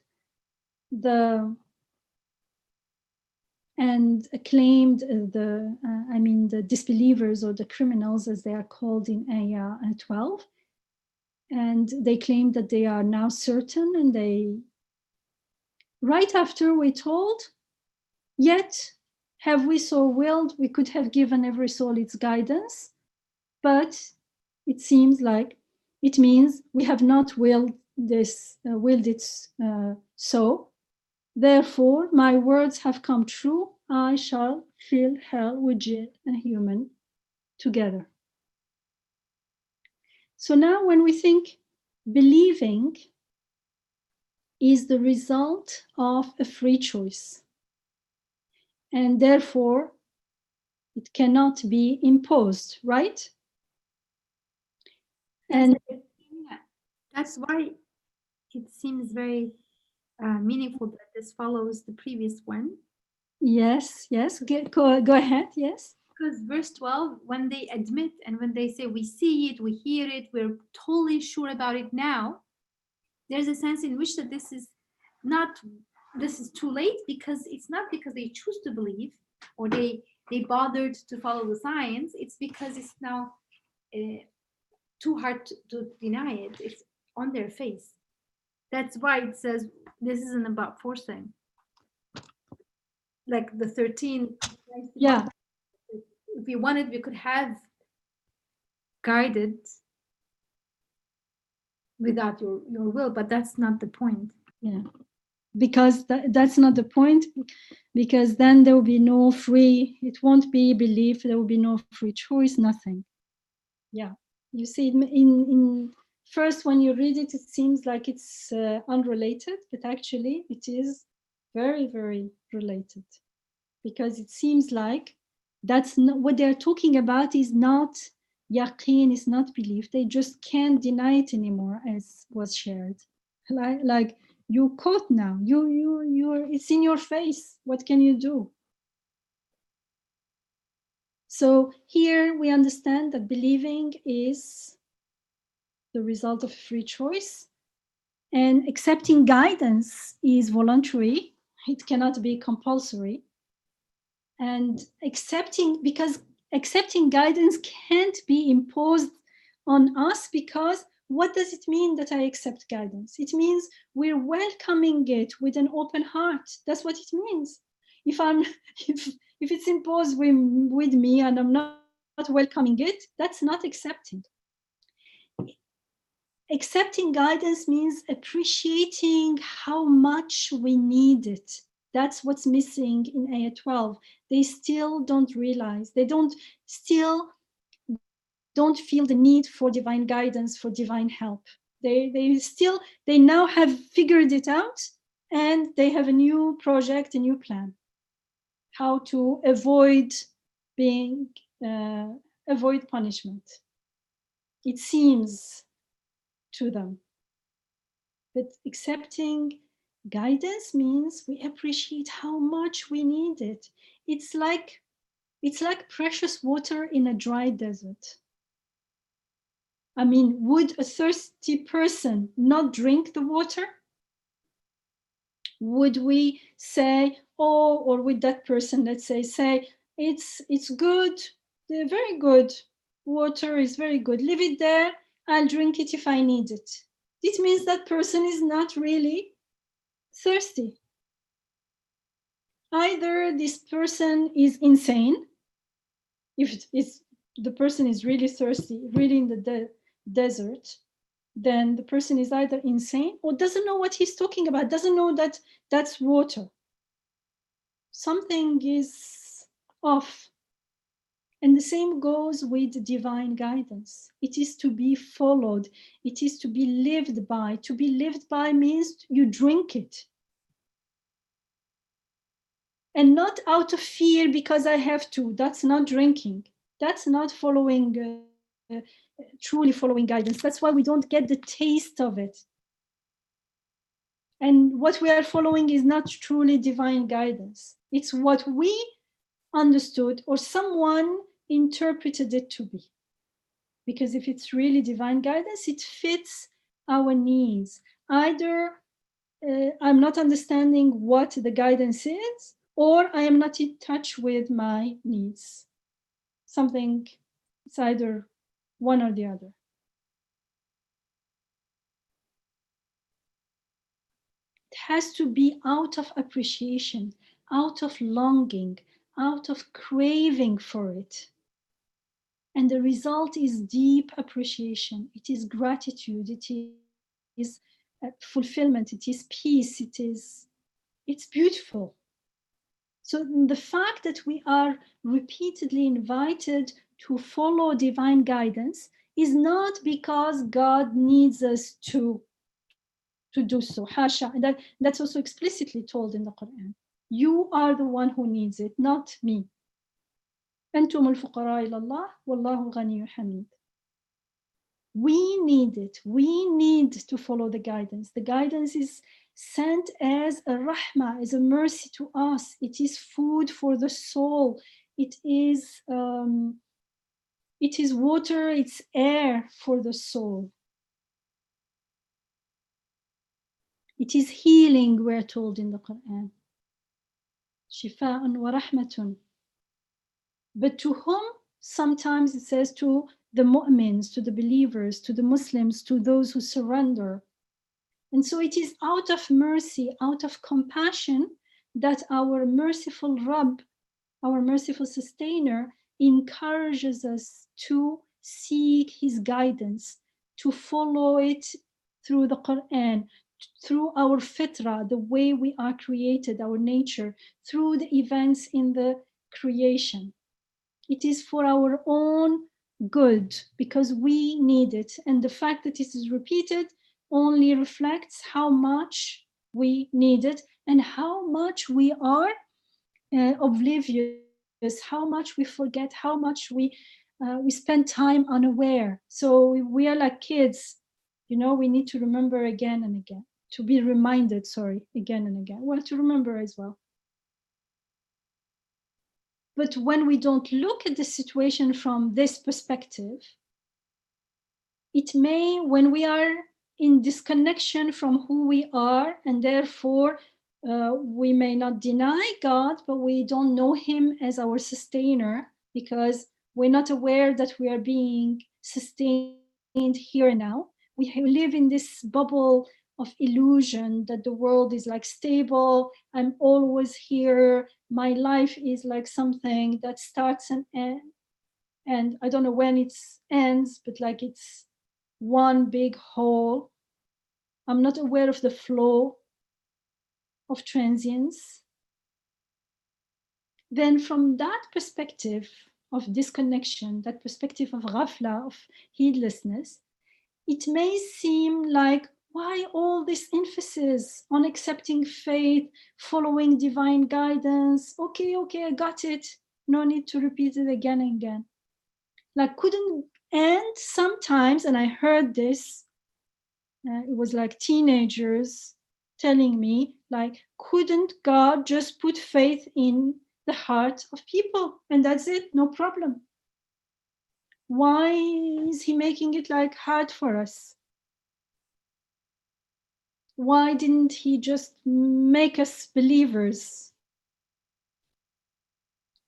and claimed the disbelievers, or the criminals as they are called in Ayah 12, and they claimed that they are now certain, and they, right after we told, yet have we so willed, we could have given every soul its guidance, but it seems like it means we have not willed it so. Therefore, my words have come true. I shall fill hell with jinn and human together. So now when we think believing is the result of a free choice, and therefore it cannot be imposed, right? And that's why it seems very meaningful that this follows the previous one. Yes, go ahead, yes. Because verse 12, when they admit and when they say we see it, we hear it, we're totally sure about it now, there's a sense in which that this is too late, because it's not because they choose to believe or they bothered to follow the science. It's because it's now too hard to deny it. It's on their face. That's why it says this isn't about forcing. Like the 13. Yeah. If we wanted, we could have guided without your will, but that's not the point. Yeah, because that's not the point, because then there will be no free, it won't be belief, there will be no free choice, nothing. Yeah, you see, in first when you read it, it seems like it's unrelated, but actually it is very, very related, because it seems like that's not what they're talking about. Is not yaqeen, is not belief. They just can't deny it anymore, as was shared. Like you're caught now. You're it's in your face. What can you do? So here we understand that believing is the result of free choice, and accepting guidance is voluntary. It cannot be compulsory. And because accepting guidance can't be imposed on us, because what does it mean that I accept guidance? It means we're welcoming it with an open heart. That's what it means. If it's imposed with me and I'm not welcoming it, that's not accepting. Accepting guidance means appreciating how much we need it. That's what's missing in Ayah 12. They still don't realize, they still don't feel the need for divine guidance, for divine help. They now have figured it out, and they have a new project, a new plan, how to avoid punishment. it seems to them. But accepting guidance means we appreciate how much we need it. It's like precious water in a dry desert. I mean, would a thirsty person not drink the water? Would we say, oh, or would that person, let's say, it's good, very good, water is very good, leave it there, I'll drink it if I need it. This means that person is not really thirsty. Either this person is insane, if the person is really thirsty, really in the desert, then the person is either insane or doesn't know what he's talking about, doesn't know that that's water. Something is off. And the same goes with divine guidance. It is to be followed. It is to be lived by. To be lived by means you drink it. And not out of fear because I have to. That's not drinking. That's not following, truly following guidance. That's why we don't get the taste of it. And what we are following is not truly divine guidance. It's what we understood or someone interpreted it to be. Because if it's really divine guidance, it fits our needs. Either I'm not understanding what the guidance is, or I am not in touch with my needs. Something, it's either one or the other. It has to be out of appreciation, out of longing, out of craving for it. And the result is deep appreciation. It is gratitude. It is fulfillment. It is peace. It's beautiful. So the fact that we are repeatedly invited to follow divine guidance is not because God needs us to do so. Hasha. And that's also explicitly told in the Quran. You are the one who needs it, not me. أنتم الفقراء إلى الله والله غني حميد. We need it. We need to follow the guidance. The guidance is sent as a rahmah, as a mercy to us. It is food for the soul. It is water, it's air for the soul. It is healing, we're told in the Quran. Shifa'un wa rahmatun. But to whom? Sometimes it says to the mu'mins, to the believers, to the Muslims, to those who surrender. And so it is out of mercy, out of compassion, that our merciful Rabb, our merciful sustainer, encourages us to seek his guidance, to follow it through the Quran, through our fitra, the way we are created, our nature, through the events in the creation. It is for our own good because we need it. And the fact that it is repeated only reflects how much we need it and how much we are oblivious, how much we forget, how much we spend time unaware. So we are like kids, we need to remember again and again, to be reminded, again and again. Well, to remember as well. But when we don't look at the situation from this perspective, it may, when we are in disconnection from who we are, and therefore we may not deny God, but we don't know him as our sustainer because we're not aware that we are being sustained here and now. We live in this bubble of illusion that the world is like stable, I'm always here, my life is like something that starts and ends, and I don't know when it ends, but like it's one big whole. I'm not aware of the flow of transience. Then from that perspective of disconnection, that perspective of ghafla, of heedlessness, it may seem like, why all this emphasis on accepting faith, following divine guidance? Okay, I got it. No need to repeat it again and again. Like, couldn't And sometimes, and I heard this, it was like teenagers telling me, like, couldn't God just put faith in the heart of people and that's it, no problem? Why is he making it like hard for us? Why didn't he just make us believers?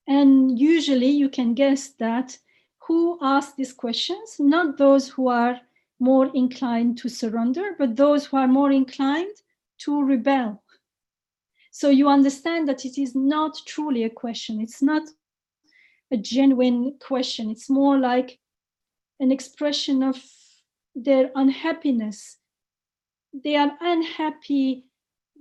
And usually you can guess that who ask these questions, not those who are more inclined to surrender, but those who are more inclined to rebel. So you understand that it is not truly a question. It's not a genuine question. It's more like an expression of their unhappiness. They are unhappy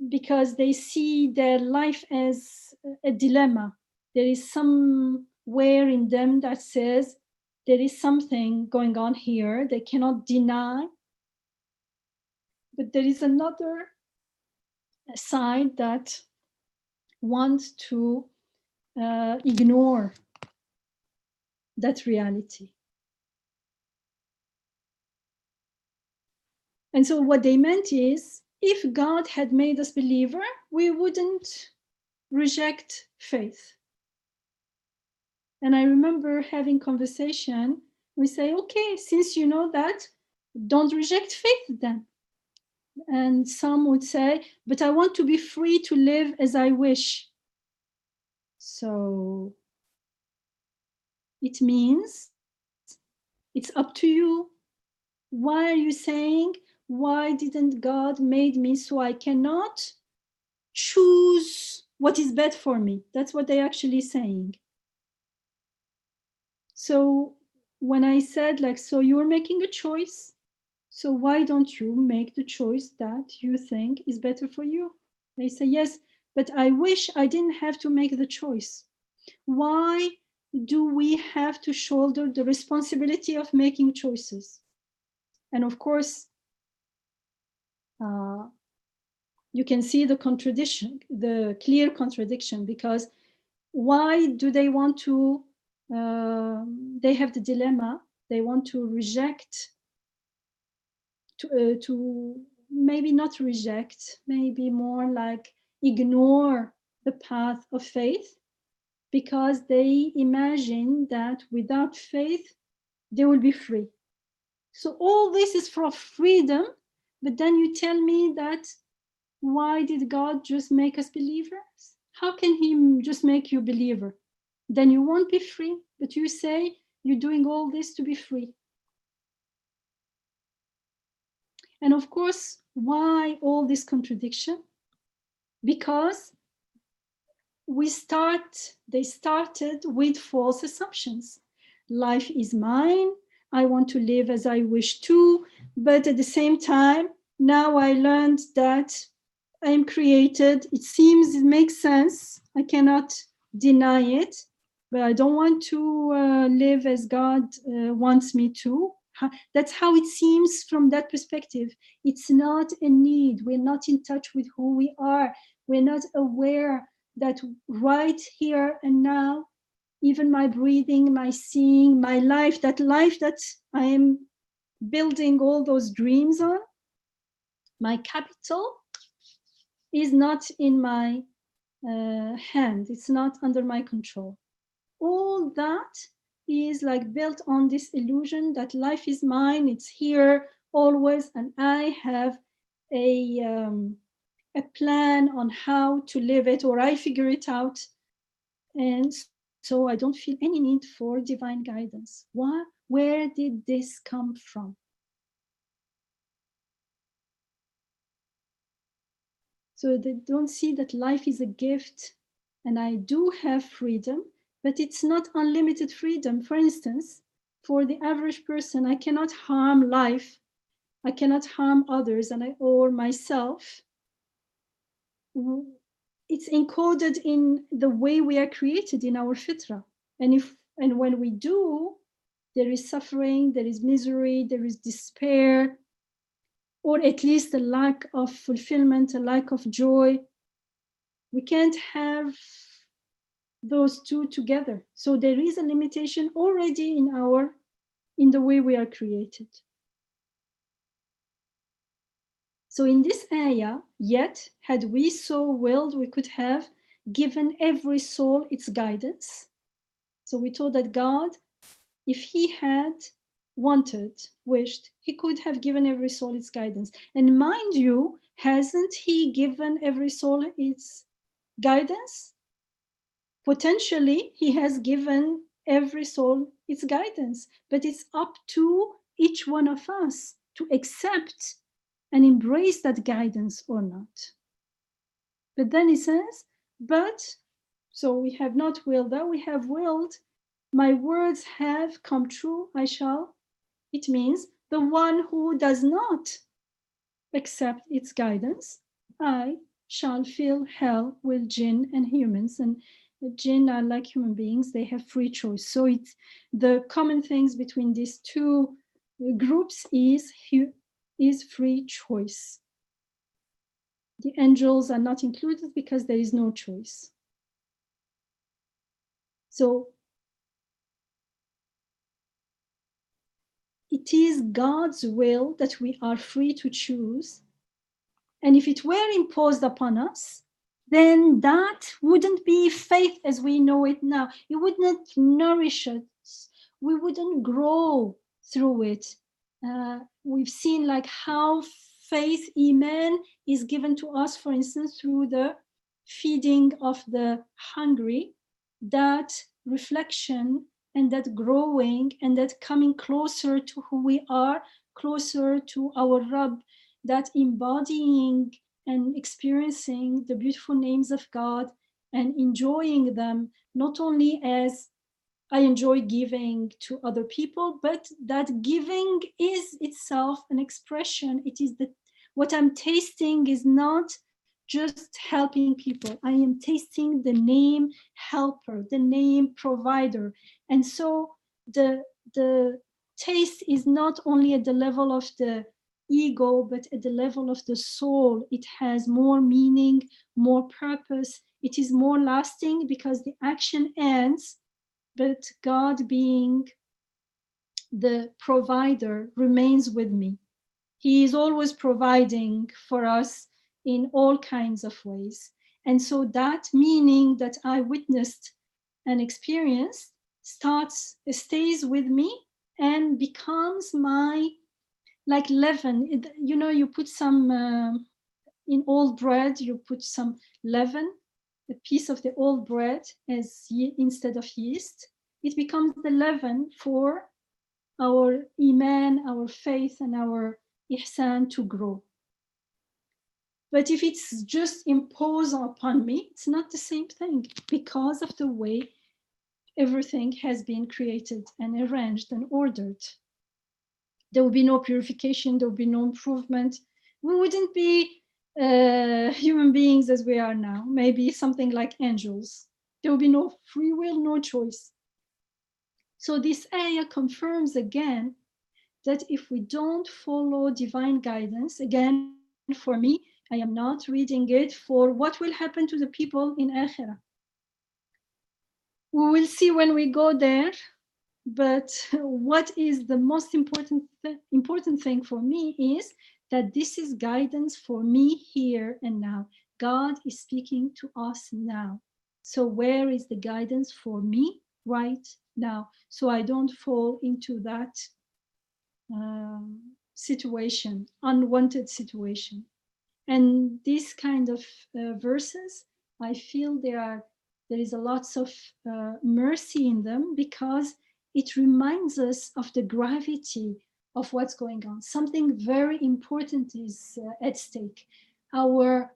because they see their life as a dilemma. There is somewhere in them that says there is something going on here they cannot deny, but there is another side that wants to ignore that reality. And so what they meant is, if God had made us believer, we wouldn't reject faith. And I remember having conversation, we say, okay, since you know that, don't reject faith then. And some would say, but I want to be free to live as I wish. So it means it's up to you. Why are you saying, why didn't God made me so I cannot choose what is best for me? That's what they're actually saying. So when I said, like, so you're making a choice, so why don't you make the choice that you think is better for you? They say, yes, but I wish I didn't have to make the choice. Why do we have to shoulder the responsibility of making choices? And of course, you can see the contradiction, the clear contradiction, because why do they want to, they have the dilemma, they want to reject, to maybe not reject, maybe more like ignore the path of faith, because they imagine that without faith, they will be free. So all this is for freedom, but then you tell me that why did God just make us believers? How can he just make you believer? Then you won't be free, but you say you're doing all this to be free. And of course, why all this contradiction? Because they started with false assumptions. Life is mine. I want to live as I wish to, but at the same time, now I learned that I am created. It seems it makes sense. I cannot deny it, but I don't want to live as God wants me to. That's how it seems from that perspective. It's not a need. We're not in touch with who we are. We're not aware that right here and now, even my breathing, my seeing, my life that I am building all those dreams on, my capital is not in my hand. It's not under my control. All that is like built on this illusion that life is mine. It's here always, and I have a plan on how to live it, or I figure it out. And so I don't feel any need for divine guidance. Where did this come from? So they don't see that life is a gift and I do have freedom, but it's not unlimited freedom. For instance, for the average person, I cannot harm life. I cannot harm others or myself. It's encoded in the way we are created in our fitra. And when we do, there is suffering, there is misery, there is despair, or at least a lack of fulfillment, a lack of joy. We can't have those two together. So there is a limitation already in our in the way we are created. So in this ayah, yet had we so willed, we could have given every soul its guidance. So we told that God, if he had wanted, wished, he could have given every soul its guidance. And mind you, hasn't he given every soul its guidance? Potentially, he has given every soul its guidance, but it's up to each one of us to accept and embrace that guidance or not. But then he says, but, so we have not willed that, we have willed, my words have come true, I shall. It means the one who does not accept its guidance, I shall fill hell with jinn and humans. And the jinn are like human beings, they have free choice. So it's the common things between these two groups is free choice. The angels are not included because there is no choice. So it is God's will that we are free to choose. And if it were imposed upon us, then that wouldn't be faith as we know it now. It wouldn't nourish us. We wouldn't grow through it. We've seen like how faith, iman, is given to us, for instance, through the feeding of the hungry, that reflection and that growing and that coming closer to who we are, closer to our Rabb, that embodying and experiencing the beautiful names of God and enjoying them, not only as I enjoy giving to other people, but that giving is itself an expression. It is what I'm tasting is not just helping people. I am tasting the name helper, the name provider. And so the taste is not only at the level of the ego, but at the level of the soul. It has more meaning, more purpose. It is more lasting because the action ends, but God, being the provider, remains with me. He is always providing for us in all kinds of ways. And so that meaning that I witnessed and experienced stays with me and becomes my, like leaven. You put some, in old bread, you put some leaven, a piece of the old bread instead of yeast. It becomes the leaven for our iman, our faith, and our ihsan to grow. But if it's just imposed upon me, it's not the same thing because of the way everything has been created and arranged and ordered. There will be no purification, there will be no improvement. We wouldn't be human beings as we are now, maybe something like angels. There will be no free will, no choice. So this ayah confirms again that if we don't follow divine guidance, again, for me, I am not reading it for what will happen to the people in Akhirah. We will see when we go there, but what is the most important thing for me is that this is guidance for me here and now. God is speaking to us now. So where is the guidance for me right now? So I don't fall into that situation, unwanted situation. And these kind of verses, I feel there is a lots of mercy in them because it reminds us of the gravity of what's going on. Something very important is at stake. Our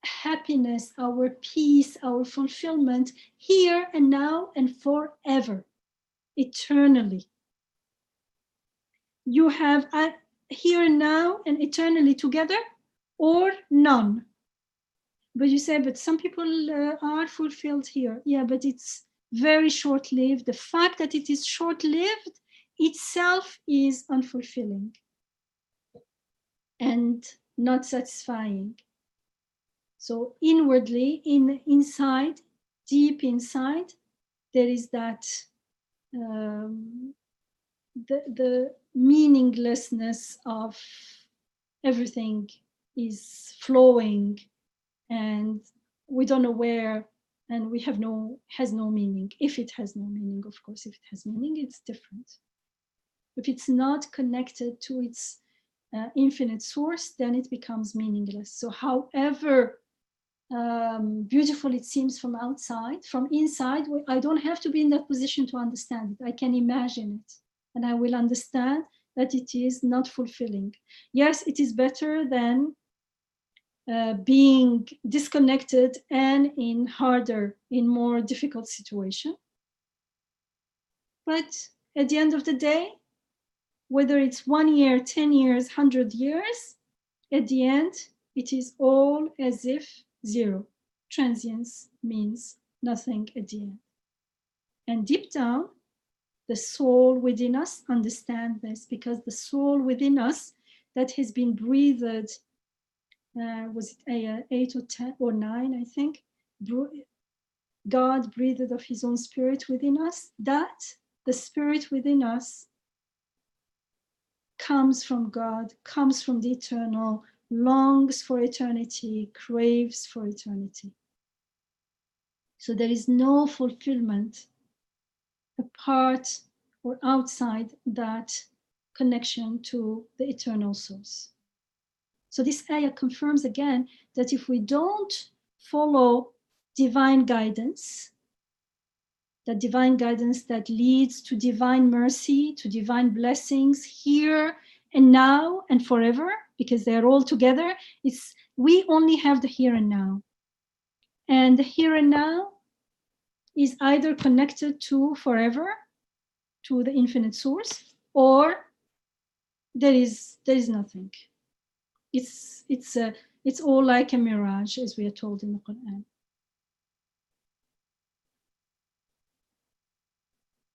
happiness, our peace, our fulfillment here and now and forever, eternally. You have here and now and eternally together or none. But you say, but some people are fulfilled here. Yeah, but it's very short-lived. The fact that it is short-lived itself is unfulfilling and not satisfying. So inwardly, inside, deep inside, there is that the meaninglessness of everything is flowing, and we don't know where, and we have has no meaning. If it has no meaning, of course, if it has meaning, it's different. If it's not connected to its infinite source, then it becomes meaningless. So however beautiful it seems from outside, from inside, I don't have to be in that position to understand it. I can imagine it, and I will understand that it is not fulfilling. Yes, it is better than being disconnected and in more difficult situation. But at the end of the day, whether it's 1 year, 10 years, 100 years, at the end, it is all as if zero. Transience means nothing at the end. And deep down, the soul within us understands this, because the soul within us that has been breathed, was it 8 or 10 or 9, I think, God breathed of his own spirit within us, that the spirit within us comes from God, comes from the eternal, longs for eternity, craves for eternity. So there is no fulfillment apart or outside that connection to the eternal source. So this ayah confirms again that if we don't follow divine guidance, that divine guidance that leads to divine mercy, to divine blessings here and now and forever, because they're all together, we only have the here and now. And the here and now is either connected to forever, to the infinite source, or there is nothing. It's all like a mirage, as we are told in the Quran.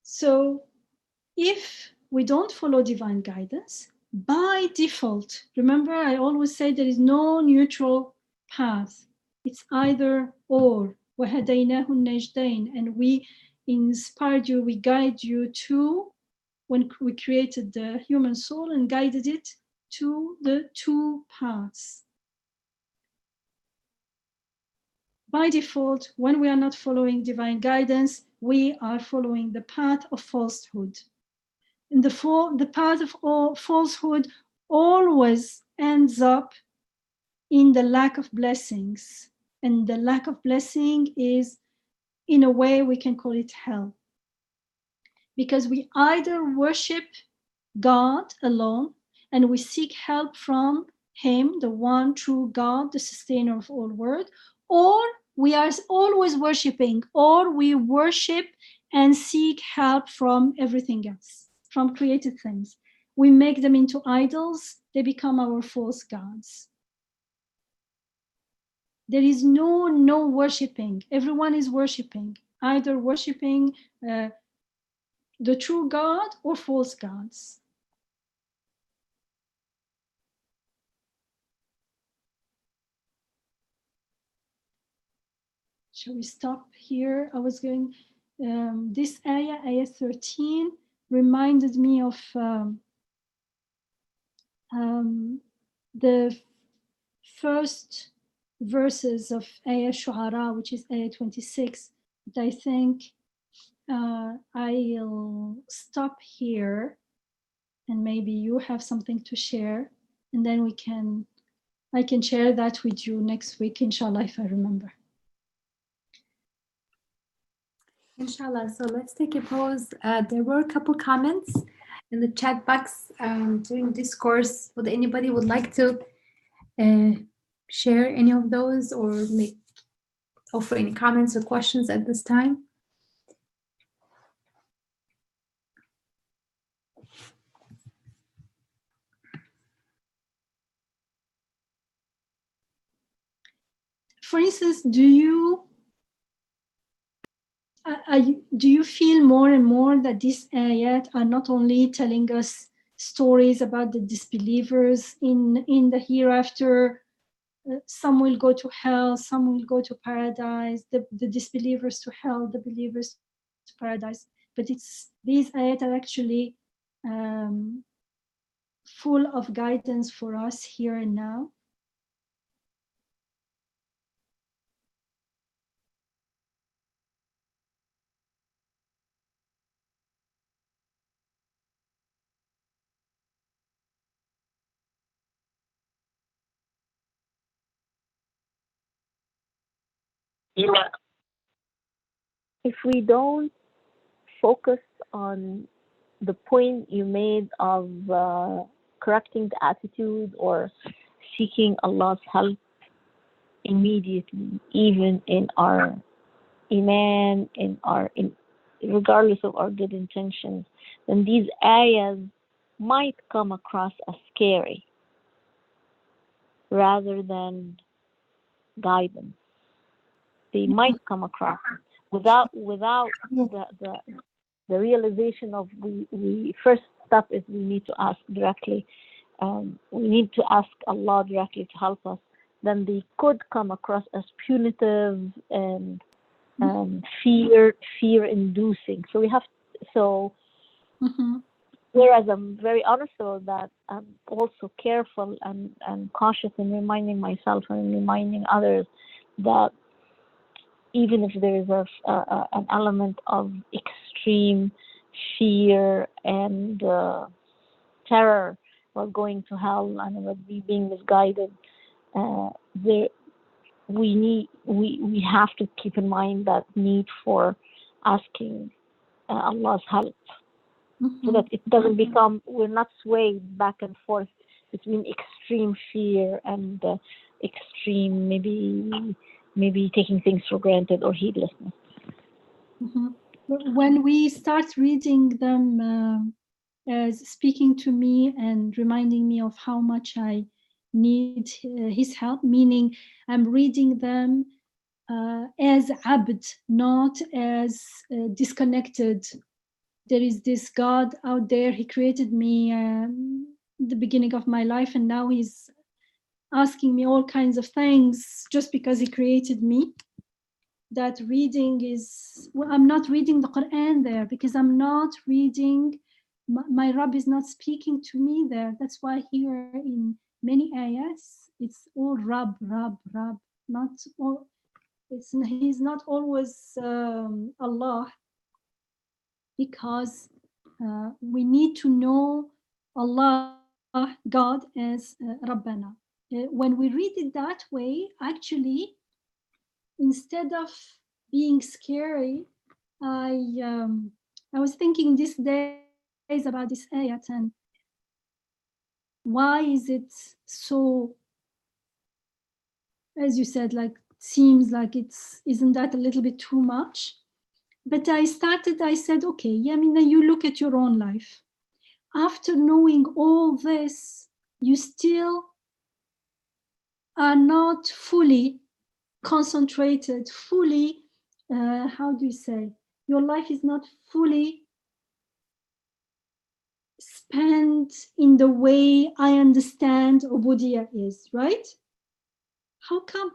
So if we don't follow divine guidance, by default, remember I always say there is no neutral path. It's either or. وَهَدَيْنَاهُ النَّجْدَيْنِ, and we inspired you, we guide you to, when we created the human soul and guided it to the two paths. By default, when we are not following divine guidance, we are following the path of falsehood. And the path of falsehood always ends up in the lack of blessings. And the lack of blessing is, in a way, we can call it hell. Because we either worship God alone and we seek help from him, the one true God, the sustainer of all world, or we are always worshiping, or we worship and seek help from everything else, from created things. We make them into idols, they become our false gods. There is no worshiping. Everyone is worshiping, either worshiping the true God or false gods. Shall we stop here? I was going, this ayah 13, reminded me of the first verses of ayah Shu'ara, which is ayah 26. But I think I'll stop here, and maybe you have something to share, and then I can share that with you next week, inshallah, if I remember. Inshallah. So let's take a pause. There were a couple comments in the chat box during this course. Would anybody like to share any of those, or offer any comments or questions at this time? For instance, do you feel more and more that these ayat are not only telling us stories about the disbelievers in the hereafter? Some will go to hell, some will go to paradise, the disbelievers to hell, the believers to paradise. But these ayat are actually full of guidance for us here and now. If we don't focus on the point you made of correcting the attitude or seeking Allah's help immediately, even in our iman, regardless of our good intentions, then these ayahs might come across as scary rather than guidance. They might come across without the realization of we first step is we need to ask directly. We need to ask Allah directly to help us. Then they could come across as punitive and fear-inducing. So we have whereas I'm very honest about that, I'm also careful and cautious in reminding myself and reminding others that even if there is an element of extreme fear and terror about going to hell and about being misguided, we have to keep in mind that need for asking Allah's help, so that it doesn't become, we're not swayed back and forth between extreme fear and extreme maybe taking things for granted or heedlessness. When we start reading them as speaking to me and reminding me of how much I need his help, meaning I'm reading them as abd, not as disconnected. There is this God out there, he created me the beginning of my life, and now he's asking me all kinds of things just because he created me. That reading is, well, I'm not reading the Quran there because I'm not reading, my Rabb is not speaking to me there. That's why here in many ayahs, it's all Rabb, not all, he's not always Allah, because we need to know Allah, God, as Rabbana. When we read it that way, actually, instead of being scary, I was thinking these days about this ayat and why is it so, as you said, like seems like isn't that a little bit too much? But I said, okay, Yamina, you look at your own life. After knowing all this, you still are not fully concentrated, fully, how do you say? Your life is not fully spent in the way I understand Ubudiyya is, right? How come?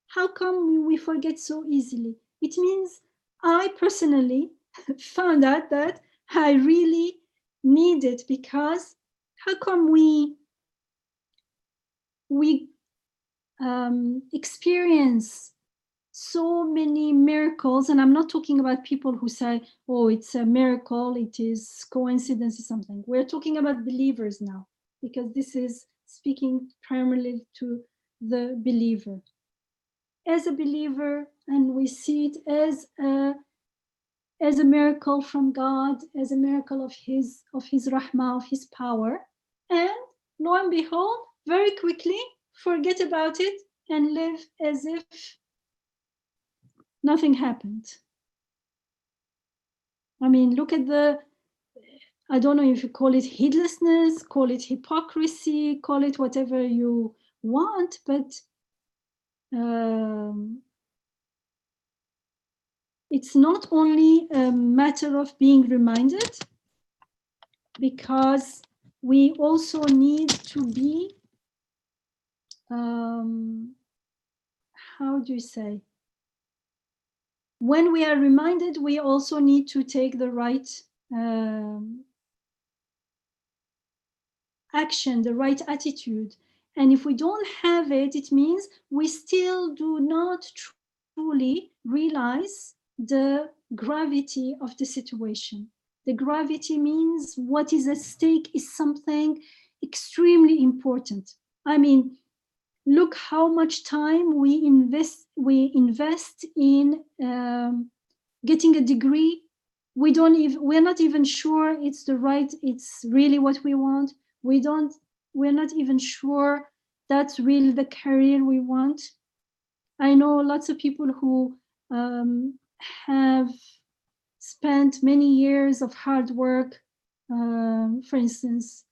How come we forget so easily? It means I personally found out that I really need it, because how come we experience so many miracles, and I'm not talking about people who say, oh, it's a miracle, it is coincidence or something. We're talking about believers now, because this is speaking primarily to the believer. As a believer, and we see it as a miracle from God, as a miracle of his rahmah, of his power, and lo and behold, very quickly forget about it and live as if nothing happened. I mean, look at I don't know if you call it heedlessness, call it hypocrisy, call it whatever you want, but it's not only a matter of being reminded, because we also need to be, how do you say? when we are reminded, we also need to take the right action, the right attitude. And if we don't have it, it means we still do not truly realize the gravity of the situation. The gravity means what is at stake is something extremely important. I mean, look how much time we invest in getting a degree. We're not even sure it's really what we want. We're not even sure that's really the career we want. I know lots of people who have spent many years of hard work, for instance,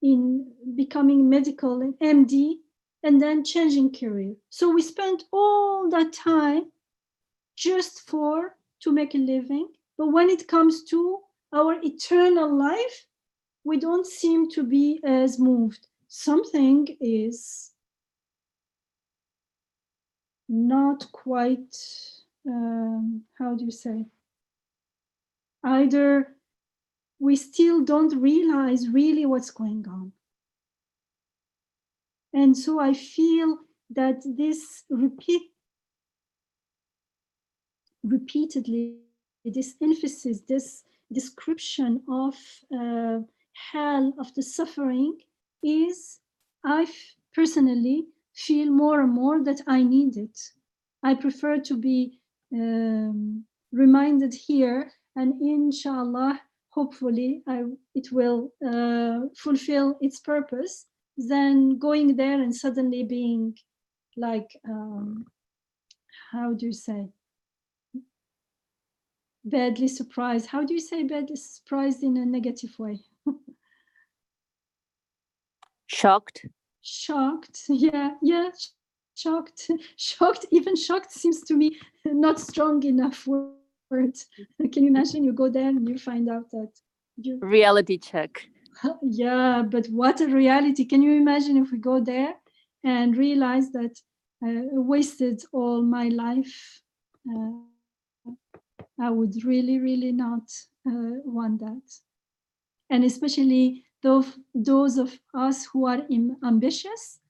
in becoming medical and MD, and then changing career. So we spent all that time just to make a living. But when it comes to our eternal life, we don't seem to be as moved. Something is not quite, how do you say? Either we still don't realize really what's going on. And so I feel that this repeatedly, this emphasis, this description of hell, of the suffering, is, I personally feel more and more that I need it. I prefer to be reminded here, and inshallah, hopefully, it will fulfill its purpose, than going there and suddenly being like, how do you say? Badly surprised. How do you say badly surprised in a negative way? Shocked. Shocked. Yeah. Shocked. Shocked. Even shocked seems to me not strong enough word. Can you imagine you go there and you find out that you... Reality check. Yeah, but what a reality. Can you imagine if we go there and realize that I wasted all my life? I would really, really not want that. And especially those of us who are ambitious,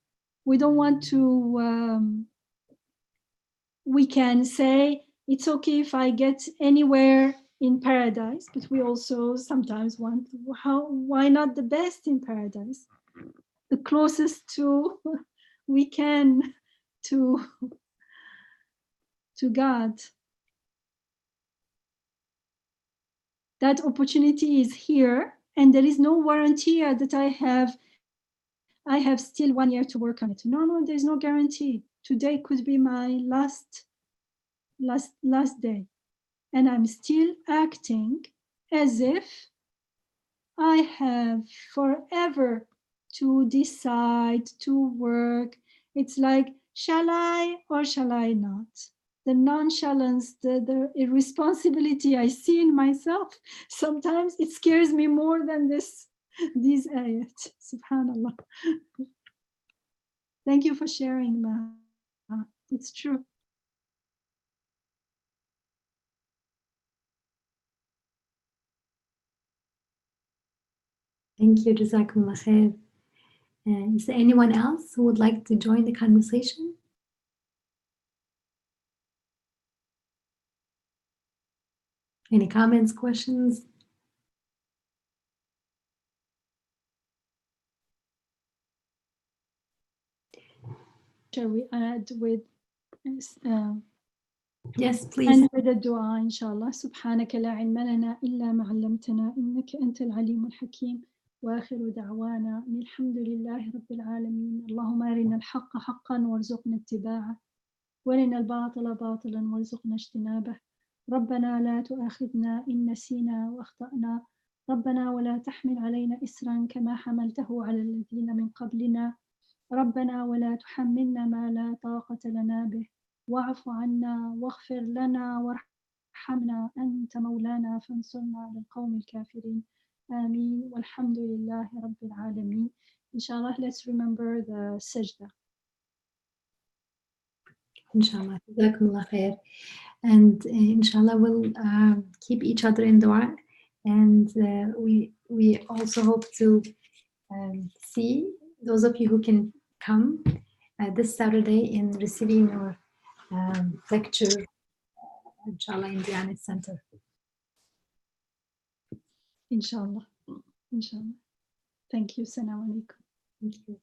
we don't want to, we can say, it's okay if I get anywhere in paradise, but we also sometimes want, why not the best in paradise? The closest to we can to God. That opportunity is here, and there is no warranty that I have still 1 year to work on it. No, there's no guarantee. Today could be my last day, and I'm still acting as if I have forever to decide to work. It's like, shall I or shall I not? The nonchalance, the irresponsibility I see in myself, sometimes it scares me more than these ayat. Subhanallah. Thank you for sharing, Ma. It's true. Thank you, Jazakumullah khair. Is there anyone else who would like to join the conversation? Any comments, questions? Shall we add with Yes, please. and with the dua, inshallah. سبحانك لا علم لنا إلا ما علمتنا إنك أنت العليم الحكيم وآخر دعوانا أن الحمد لله رب العالمين. اللهم أرنا الحق حقا وارزقنا اتباعه وارنا الباطل باطلا وارزقنا اجتنابه. ربنا لا تؤاخذنا إن نسينا وأخطأنا. ربنا ولا تحمل علينا إسرا كما حملته على الذين من قبلنا. ربنا ولا تحملنا ما لا طاقة لنا به. واعف عنا واغفر لنا وارحمنا أنت مولانا فانصرنا على القوم الكافرين. آمين والحمد لله رب العالمين. Inshallah, let's remember the sajdah. Inshallah. Jazakumullah khair. And inshallah, we'll keep each other in dua. And we also hope to see those of you who can come this Saturday in receiving your lecture, inshallah, in the Anet Center. Inshallah. Inshallah. Thank you. Assalamu alaikum. Thank you.